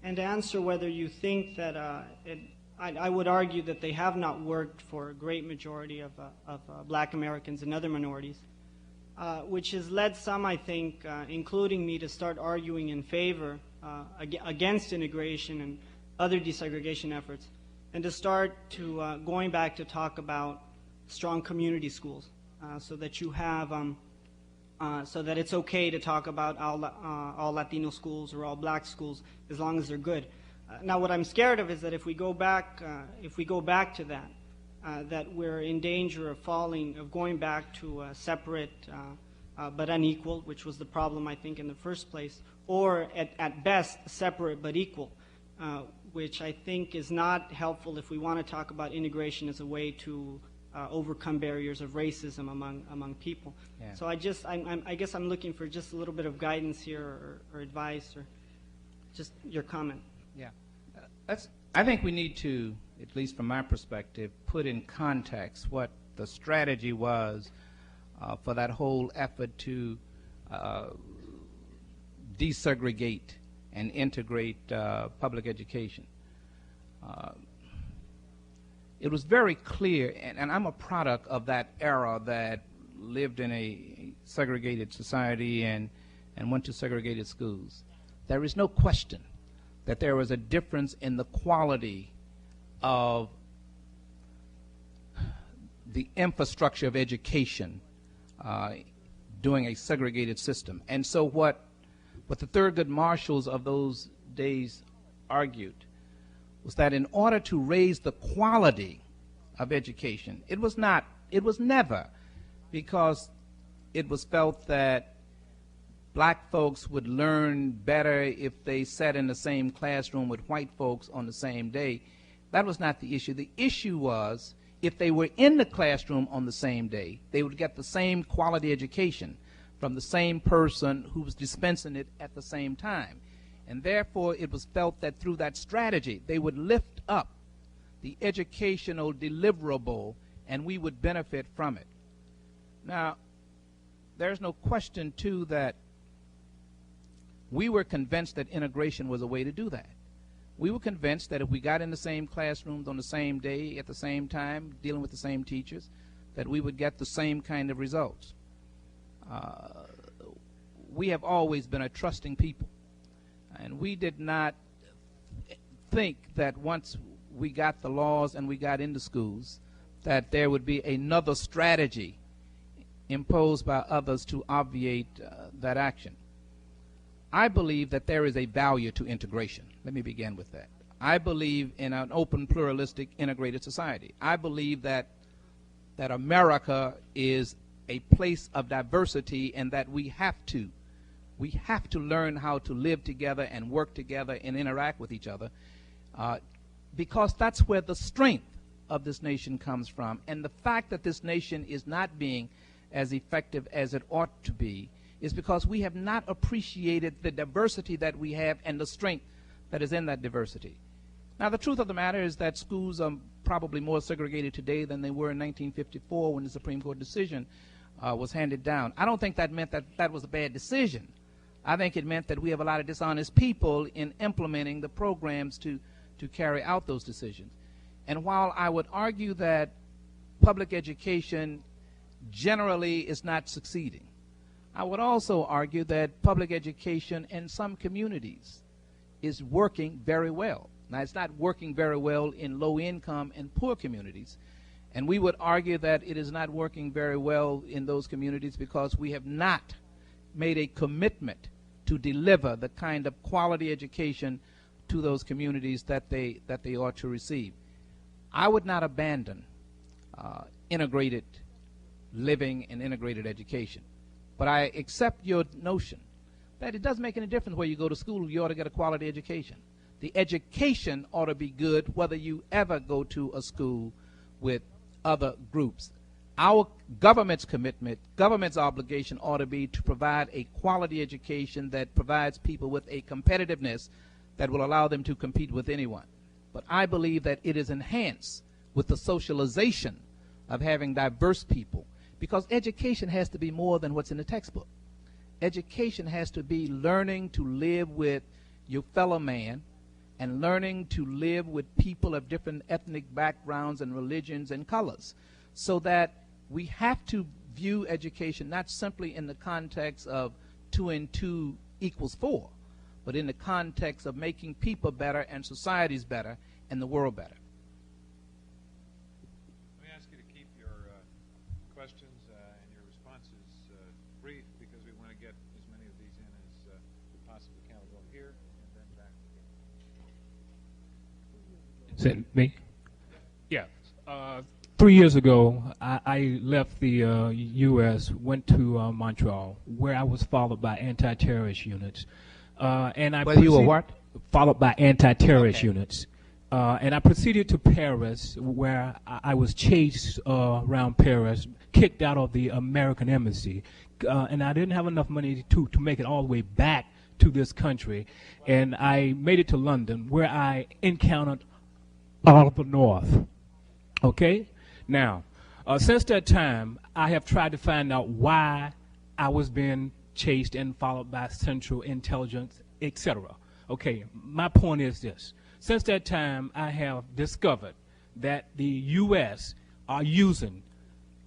and answer whether you think that I would argue that they have not worked for a great majority of black Americans and other minorities, which has led some, I think, including me, to start arguing in favor against integration and other desegregation efforts, and to start to going back to talk about strong community schools, so that you have so that it's okay to talk about all Latino schools or all black schools as long as they're good. Now, what I'm scared of is that if we go back to that, that we're in danger of going back to separate but unequal, which was the problem, I think, in the first place, or at best separate but equal, which I think is not helpful if we want to talk about integration as a way to overcome barriers of racism among people. Yeah. So I guess I'm looking for just a little bit of guidance here, or advice, or just your comment. Yeah, I think we need to, at least from my perspective, put in context what the strategy was for that whole effort to desegregate and integrate public education. It was very clear, and I'm a product of that era that lived in a segregated society and went to segregated schools. There is no question that there was a difference in the quality of the infrastructure of education during a segregated system. And so what the Thurgood Marshalls of those days argued was that in order to raise the quality of education, it was never because it was felt that black folks would learn better if they sat in the same classroom with white folks on the same day. That was not the issue. The issue was if they were in the classroom on the same day, they would get the same quality education. from the same person who was dispensing it at the same time. And therefore, it was felt that through that strategy, they would lift up the educational deliverable, and we would benefit from it. Now, there's no question, too, that we were convinced that integration was a way to do that. We were convinced that if we got in the same classrooms on the same day, at the same time, dealing with the same teachers, that we would get the same kind of results. We have always been a trusting people, and we did not think that once we got the laws and we got into schools, that there would be another strategy imposed by others to obviate that action. I believe that there is a value to integration. Let me begin with that. I believe in an open, pluralistic, integrated society. I believe that America is a place of diversity, and that we have to learn how to live together and work together and interact with each other, because that's where the strength of this nation comes from. And the fact that this nation is not being as effective as it ought to be is because we have not appreciated the diversity that we have and the strength that is in that diversity. Now, the truth of the matter is that schools are probably more segregated today than they were in 1954 when the Supreme Court decision was handed down. I don't think that meant that that was a bad decision. I think it meant that we have a lot of dishonest people in implementing the programs to carry out those decisions. And while I would argue that public education generally is not succeeding, I would also argue that public education in some communities is working very well. Now, it's not working very well in low-income and poor communities, and we would argue that it is not working very well in those communities because we have not made a commitment to deliver the kind of quality education to those communities that they ought to receive. I would not abandon integrated living and integrated education, but I accept your notion that it doesn't make any difference where you go to school. You ought to get a quality education. The education ought to be good whether you ever go to a school with other groups. Our government's commitment, government's obligation ought to be to provide a quality education that provides people with a competitiveness that will allow them to compete with anyone. But I believe that it is enhanced with the socialization of having diverse people, because education has to be more than what's in the textbook. Education has to be learning to live with your fellow man and learning to live with people of different ethnic backgrounds and religions and colors, so that we have to view education not simply in the context of 2 and 2 equals 4, but in the context of making people better and societies better and the world better. Let me ask you to keep your questions and your responses brief, because we want to get as many of these in as we possibly can. We'll go here and then back again. Is that me? Yeah. 3 years ago, I left the U.S., went to Montreal, where I was followed by anti-terrorist units. And I Whether you were what? Followed by anti-terrorist Okay. units. And I proceeded to Paris, where I was chased around Paris, kicked out of the American embassy. And I didn't have enough money to make it all the way back to this country. And I made it to London, where I encountered Oliver North. Okay? Now, since that time, I have tried to find out why I was being chased and followed by Central Intelligence, etc. Okay, my point is this. Since that time, I have discovered that the U.S. are using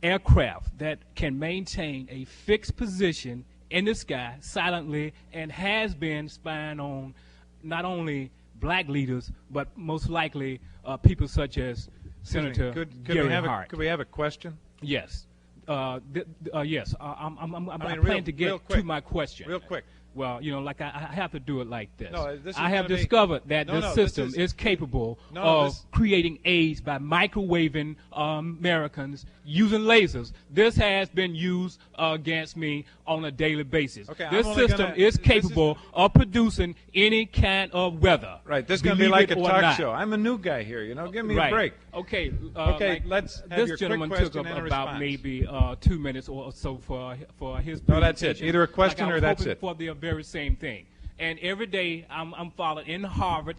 aircraft that can maintain a fixed position in the sky silently, and has been spying on not only black leaders, but most likely people such as Senator Gary Hart. Could we have a question? Yes. Yes. I'm I mean, planning to get real quick. to my question. Real quick. Well, you know, like I have to do it like this. No, this is I have gonna be- discovered that No, this no, system this is capable No, of this- creating AIDS by microwaving Americans using lasers. This has been used against me on a daily basis. Okay, this I'm only system gonna- is this is- capable of producing any kind of weather. Right, this is going to be Believe like a it or talk not. show. I'm a new guy here, you know. Give me Right. a break. Okay. Okay, like let's have this your quick gentleman question took up and a about response. maybe 2 minutes or so for his. No, that's it. presentation. Either a question Like I or was that's hoping it. For the very same thing. And every day I'm followed in Harvard,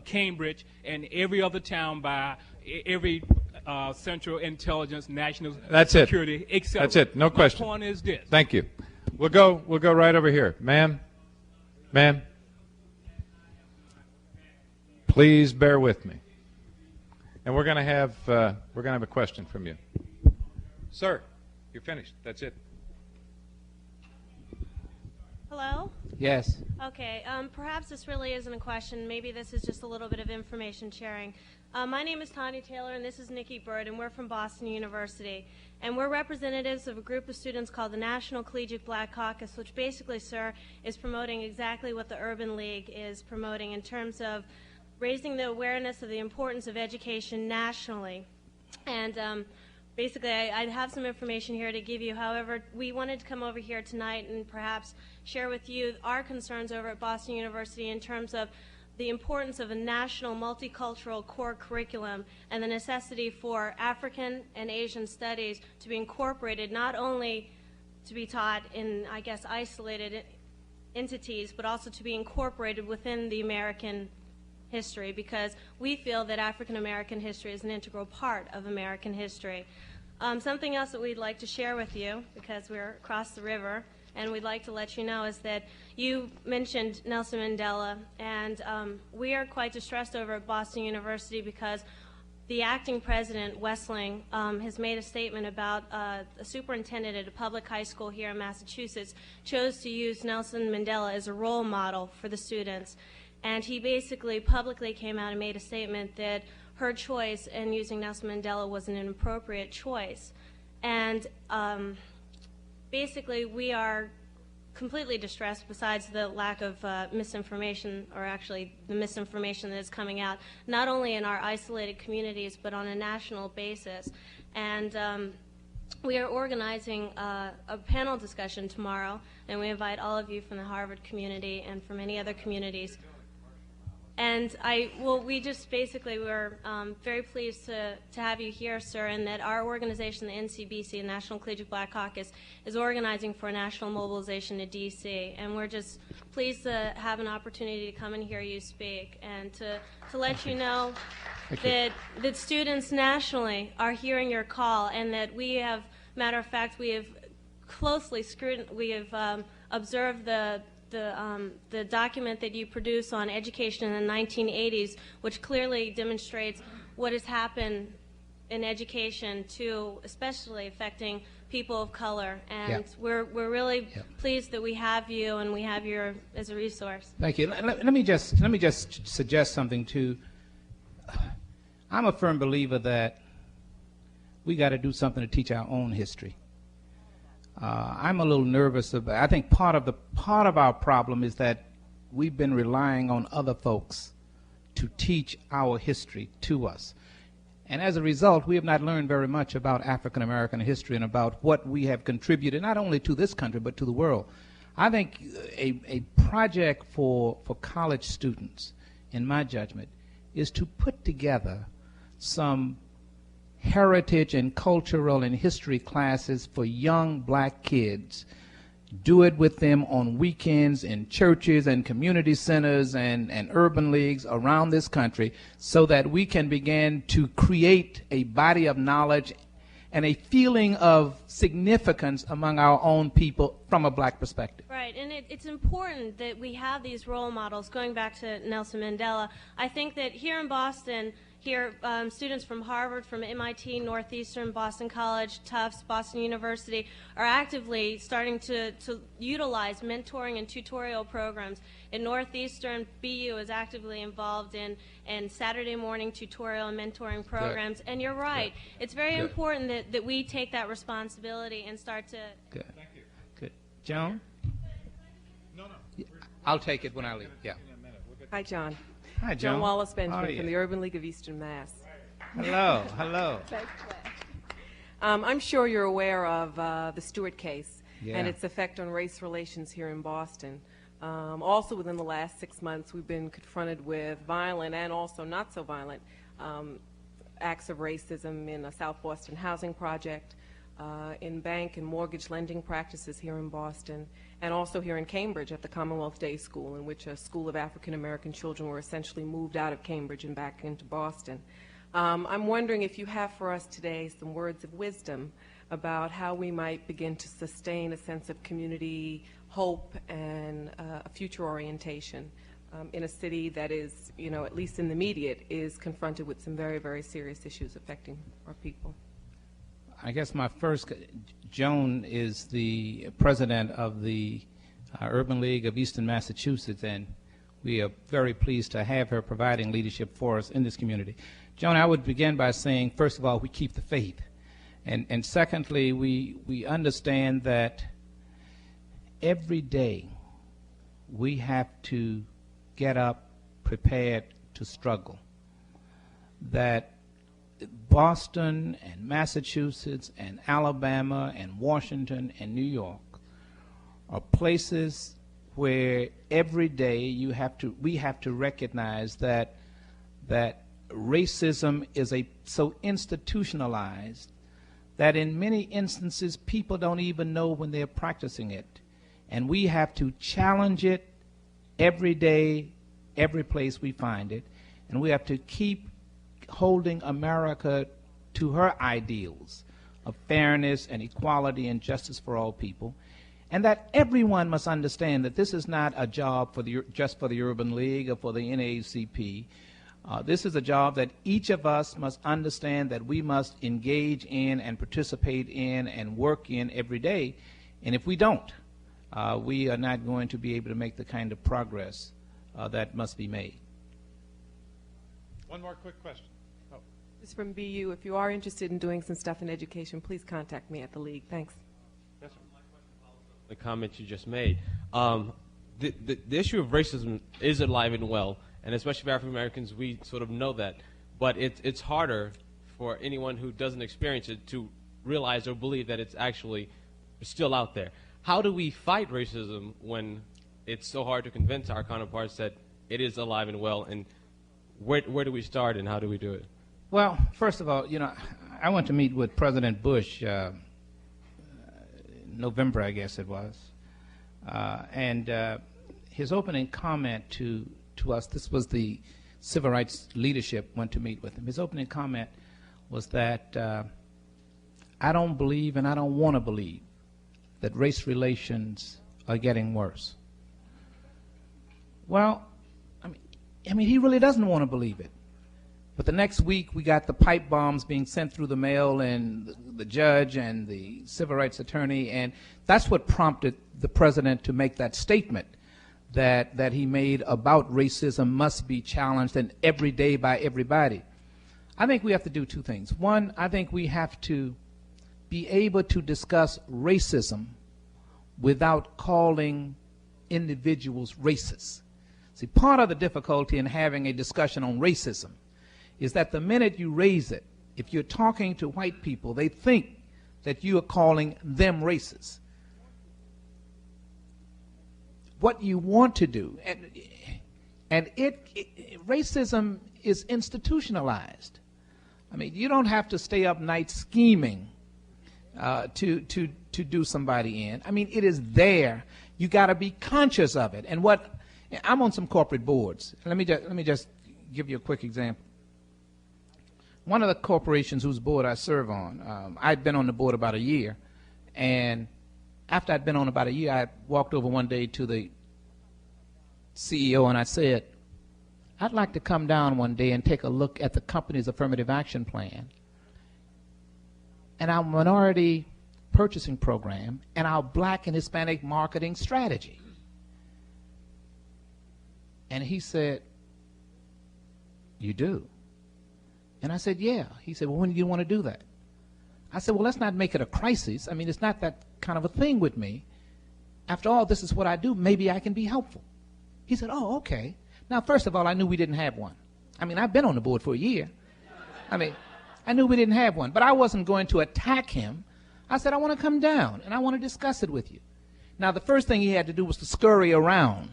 Cambridge, and every other town by every Central Intelligence, National That's it. Security, etc. That's it. No question. My point is this. Thank you. We'll go right over here, ma'am. Ma'am, please bear with me, and we're going to have a question from you, sir. You're finished. That's it. Hello? Yes. Okay, perhaps this really isn't a question. Maybe this is just a little bit of information sharing. My name is Tanya Taylor, and this is Nikki Bird, and we're from Boston University. And we're representatives of a group of students called the National Collegiate Black Caucus, which basically, sir, is promoting exactly what the Urban League is promoting in terms of raising the awareness of the importance of education nationally. And basically, I have some information here to give you. However, we wanted to come over here tonight and perhaps share with you our concerns over at Boston University in terms of the importance of a national multicultural core curriculum and the necessity for African and Asian studies to be incorporated, not only to be taught in, I guess, isolated entities, but also to be incorporated within the American history, because we feel that African American history is an integral part of American history. Something else that we'd like to share with you, because we're across the river, and we'd like to let you know, is that you mentioned Nelson Mandela, and we are quite distressed over at Boston University because the acting president, Wessling, has made a statement about a superintendent at a public high school here in Massachusetts chose to use Nelson Mandela as a role model for the students. And he basically publicly came out and made a statement that her choice in using Nelson Mandela was an inappropriate choice. And basically, we are completely distressed, besides the lack of misinformation, or actually the misinformation that is coming out, not only in our isolated communities, but on a national basis. And we are organizing a panel discussion tomorrow, and we invite all of you from the Harvard community and from any other communities. And we just basically, we're very pleased to have you here, sir, and that our organization, the NCBC, the National Collegiate Black Caucus, is organizing for a national mobilization to D.C. And we're just pleased to have an opportunity to come and hear you speak, and to let you know that students nationally are hearing your call, and that we have, matter of fact, we have closely observed the document that you produce on education in the 1980s, which clearly demonstrates what has happened in education, to especially affecting people of color. And we're really pleased that we have you, and we have you as a resource. Thank you. Let me just suggest something too. I'm a firm believer that we got to do something to teach our own history. I'm a little nervous about. I think part of our problem is that we've been relying on other folks to teach our history to us, and as a result, we have not learned very much about African American history and about what we have contributed not only to this country but to the world. I think a project for college students, in my judgment, is to put together some heritage and cultural and history classes for young black kids. Do it with them on weekends in churches and community centers and urban leagues around this country, so that we can begin to create a body of knowledge and a feeling of significance among our own people from a black perspective. Right, and it's important that we have these role models. Going back to Nelson Mandela, I think that here in Boston, students from Harvard, from MIT, Northeastern, Boston College, Tufts, Boston University are actively starting to utilize mentoring and tutorial programs. In Northeastern, BU is actively involved in Saturday morning tutorial and mentoring programs. Good. And you're right. Good. It's very important that we take that responsibility and start to... Good. Thank you. Good. Joan? No. I'll take it when I leave. Yeah. Hi, John. Hi, John Joan. Wallace How Benjamin are you? from the Urban League of Eastern Mass. Hello. Hello. I'm sure you're aware of the Stewart case Yeah. and its effect on race relations here in Boston. Also, within the last 6 months, we've been confronted with violent and also not so violent acts of racism in a South Boston housing project, in bank and mortgage lending practices here in Boston, and also here in Cambridge at the Commonwealth Day School, in which a school of African American children were essentially moved out of Cambridge and back into Boston. I'm wondering if you have for us today some words of wisdom about how we might begin to sustain a sense of community, hope, and a future orientation in a city that is, you know, at least in the immediate, is confronted with some very, very serious issues affecting our people. I guess my first, Joan is the president of the Urban League of Eastern Massachusetts, and we are very pleased to have her providing leadership for us in this community. Joan, I would begin by saying, first of all, we keep the faith. And secondly, we understand that every day we have to get up prepared to struggle. That Boston and Massachusetts and Alabama and Washington and New York are places where every day we have to recognize that racism is so institutionalized that in many instances people don't even know when they're practicing it. And we have to challenge it every day, every place we find it. And we have to keep holding America to her ideals of fairness and equality and justice for all people. And that everyone must understand that this is not a job just for the Urban League or for the NAACP. This is a job that each of us must understand that we must engage in and participate in and work in every day. And if we don't, we are not going to be able to make the kind of progress that must be made. One more quick question. Oh. This is from BU. If you are interested in doing some stuff in education, please contact me at the League. Thanks. Yes, sir. The comment you just made. The issue of racism is alive and well, and especially for African Americans, we sort of know that. But it's harder for anyone who doesn't experience it to realize or believe that it's actually still out there. How do we fight racism when it's so hard to convince our counterparts that it is alive and well, and where do we start and how do we do it? Well, first of all, I went to meet with President Bush November, I guess it was, and his opening comment to us, this was the civil rights leadership went to meet with him. His opening comment was that I don't believe and I don't want to believe that race relations are getting worse. Well, I mean, he really doesn't want to believe it. But the next week, we got the pipe bombs being sent through the mail, and the judge and the civil rights attorney, and that's what prompted the president to make that statement that he made about racism must be challenged and every day by everybody. I think we have to do two things. One, I think we have to be able to discuss racism without calling individuals racist. See, part of the difficulty in having a discussion on racism is that the minute you raise it, if you're talking to white people, they think that you are calling them racist. What you want to do, and racism is institutionalized. I mean, you don't have to stay up nights scheming to do somebody in. I mean, it is there. You got to be conscious of it. And I'm on some corporate boards. Let me just give you a quick example. One of the corporations whose board I serve on, I'd been on the board about a year, and after I'd been on about a year, I walked over one day to the CEO and I said, I'd like to come down one day and take a look at the company's affirmative action plan and our minority purchasing program and our black and Hispanic marketing strategy. And he said, you do? And I said, yeah. He said, well, when do you want to do that? I said, well, let's not make it a crisis. I mean, it's not that kind of a thing with me. After all, this is what I do. Maybe I can be helpful. He said, oh, okay. Now, first of all, I knew we didn't have one. I mean, I've been on the board for a year. I mean, I knew we didn't have one, but I wasn't going to attack him. I said, I want to come down, and I want to discuss it with you. Now, the first thing he had to do was to scurry around,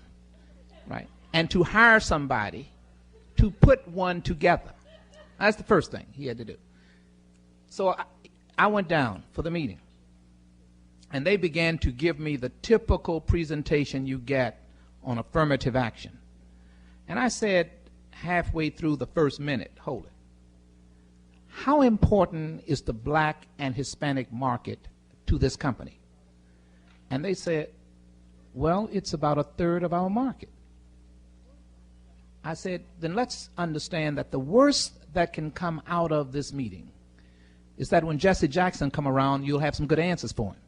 right, and to hire somebody to put one together. That's the first thing he had to do. So I went down for the meeting, and they began to give me the typical presentation you get on affirmative action. And I said halfway through the first minute, hold it. How important is the black and Hispanic market to this company? And they said, well, it's about a third of our market. I said, then let's understand that the worst that can come out of this meeting is that when Jesse Jackson come around, you'll have some good answers for him.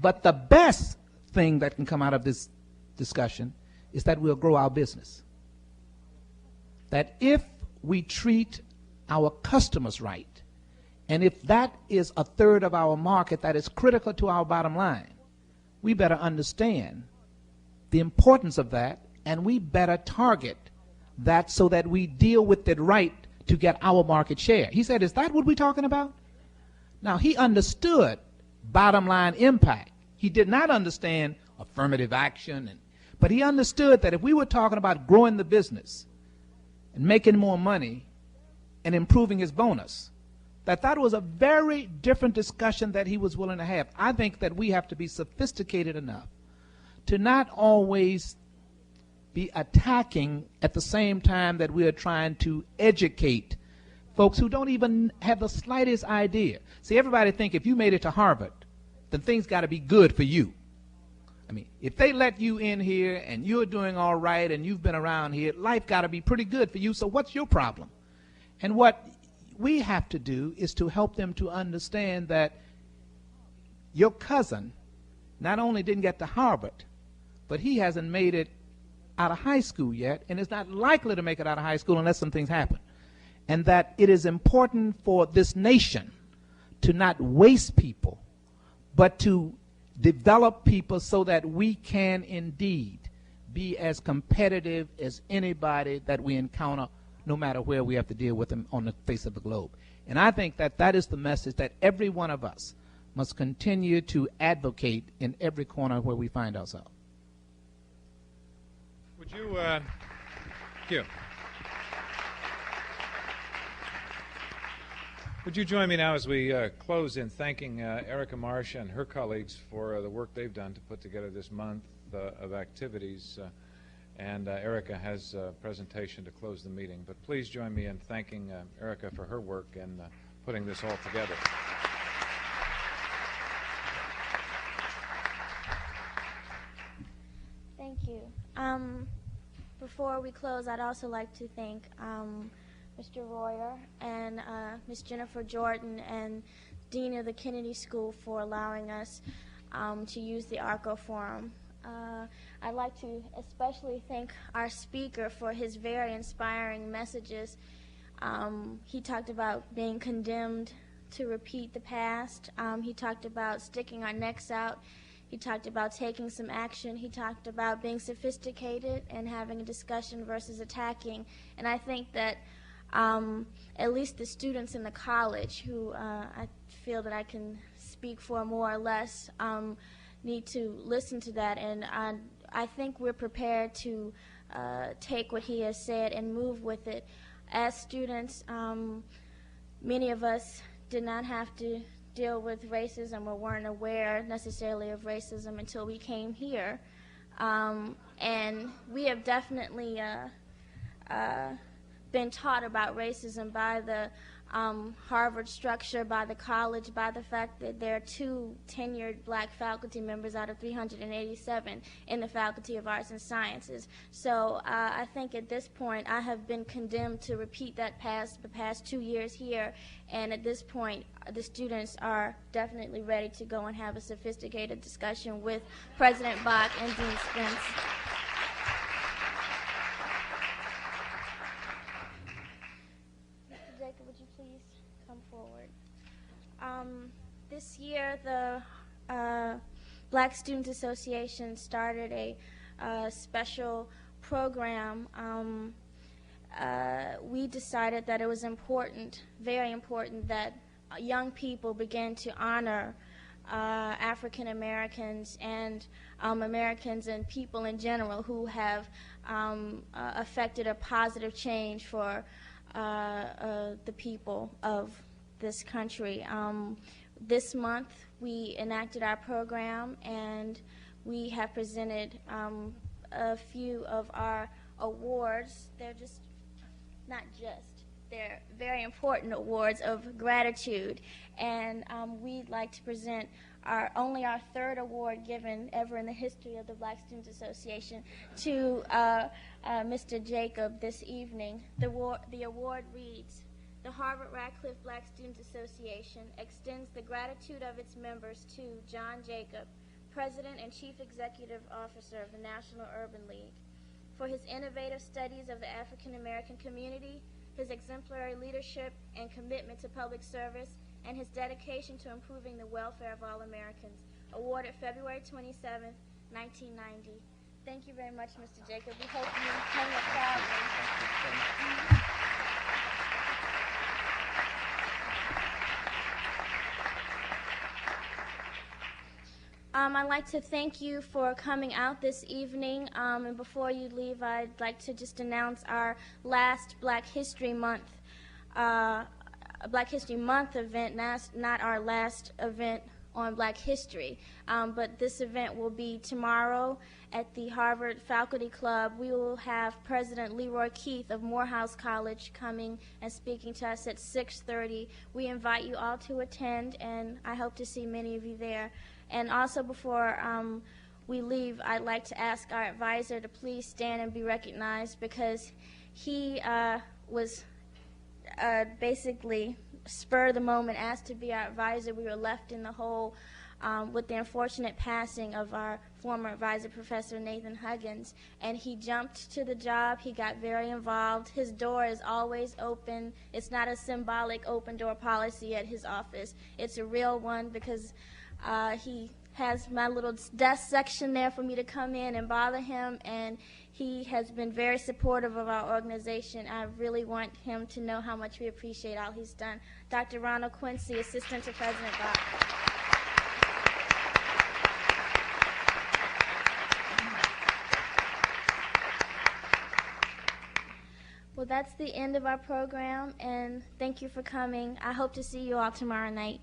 But the best thing that can come out of this discussion is that we'll grow our business. That if we treat our customers right, and if that is a third of our market that is critical to our bottom line, we better understand the importance of that, and we better target that so that we deal with it right to get our market share. He said, is that what we're talking about? Now, he understood bottom line impact. He did not understand affirmative action, but he understood that if we were talking about growing the business and making more money and improving his bonus, that was a very different discussion that he was willing to have. I think that we have to be sophisticated enough to not always be attacking at the same time that we are trying to educate folks who don't even have the slightest idea. See, everybody think if you made it to Harvard, then things got to be good for you. I mean, if they let you in here and you're doing all right and you've been around here, life got to be pretty good for you, so what's your problem? And what we have to do is to help them to understand that your cousin not only didn't get to Harvard, but he hasn't made it out of high school yet, and is not likely to make it out of high school unless some things happen. And that it is important for this nation to not waste people, but to develop people so that we can indeed be as competitive as anybody that we encounter, no matter where we have to deal with them on the face of the globe. And I think that that is the message that every one of us must continue to advocate in every corner where we find ourselves. Would you, thank you. Would you join me now as we close in thanking Erica Marsh and her colleagues for the work they've done to put together this month of activities. And Erica has a presentation to close the meeting. But please join me in thanking Erica for her work in putting this all together. Thank you. Before we close, I'd also like to thank Mr. Royer and Ms. Jennifer Jordan and Dean of the Kennedy School for allowing us to use the ARCO Forum. I'd like to especially thank our speaker for his very inspiring messages. He talked about being condemned to repeat the past. He talked about sticking our necks out. He talked about taking some action. He talked about being sophisticated and having a discussion versus attacking. And I think that at least the students in the college, who I feel that I can speak for more or less, need to listen to that. And I think we're prepared to take what he has said and move with it. As students, many of us did not have to deal with racism or weren't aware necessarily of racism until we came here. And we have definitely been taught about racism by the Harvard structure, by the college, by the fact that there are 2 tenured black faculty members out of 387 in the Faculty of Arts and Sciences. So I think at this point I have been condemned to repeat that the past 2 years here, and at this point the students are definitely ready to go and have a sophisticated discussion with President Bach and Dean Spence. Would you please come forward? This year, the Black Students Association started a special program, we decided that it was important, very important, that young people begin to honor African Americans and Americans and people in general who have affected a positive change for the people of this country. This month we enacted our program, and we have presented a few of our awards. They're just not just, they're very important awards of gratitude, and we'd like to present only our third award given ever in the history of the Black Students Association to Mr. Jacob this evening. The award reads, "The Harvard Radcliffe Black Students Association extends the gratitude of its members to John Jacob, President and Chief Executive Officer of the National Urban League, for his innovative studies of the African American community, his exemplary leadership and commitment to public service, and his dedication to improving the welfare of all Americans." Awarded February 27, 1990. Thank you very much, Mr. Jacob. We hope you hang it proudly. I'd like to thank you for coming out this evening, and before you leave, I'd like to just announce our last Black History Month event, not our last event on Black history, but this event will be tomorrow at the Harvard Faculty Club. We will have President Leroy Keith of Morehouse College coming and speaking to us at 6:30. We invite you all to attend, and I hope to see many of you there. And also, before we leave, I'd like to ask our advisor to please stand and be recognized, because he was basically spur of the moment asked to be our advisor. We were left in the hole with the unfortunate passing of our former advisor, Professor Nathan Huggins, and he jumped to the job. He got very involved. His door is always open. It's not a symbolic open door policy at his office. It's a real one, because he has my little desk section there for me to come in and bother him, and he has been very supportive of our organization. I really want him to know how much we appreciate all he's done. Dr. Ronald Quincy, Assistant to President Bach. Well, that's the end of our program, and thank you for coming. I hope to see you all tomorrow night.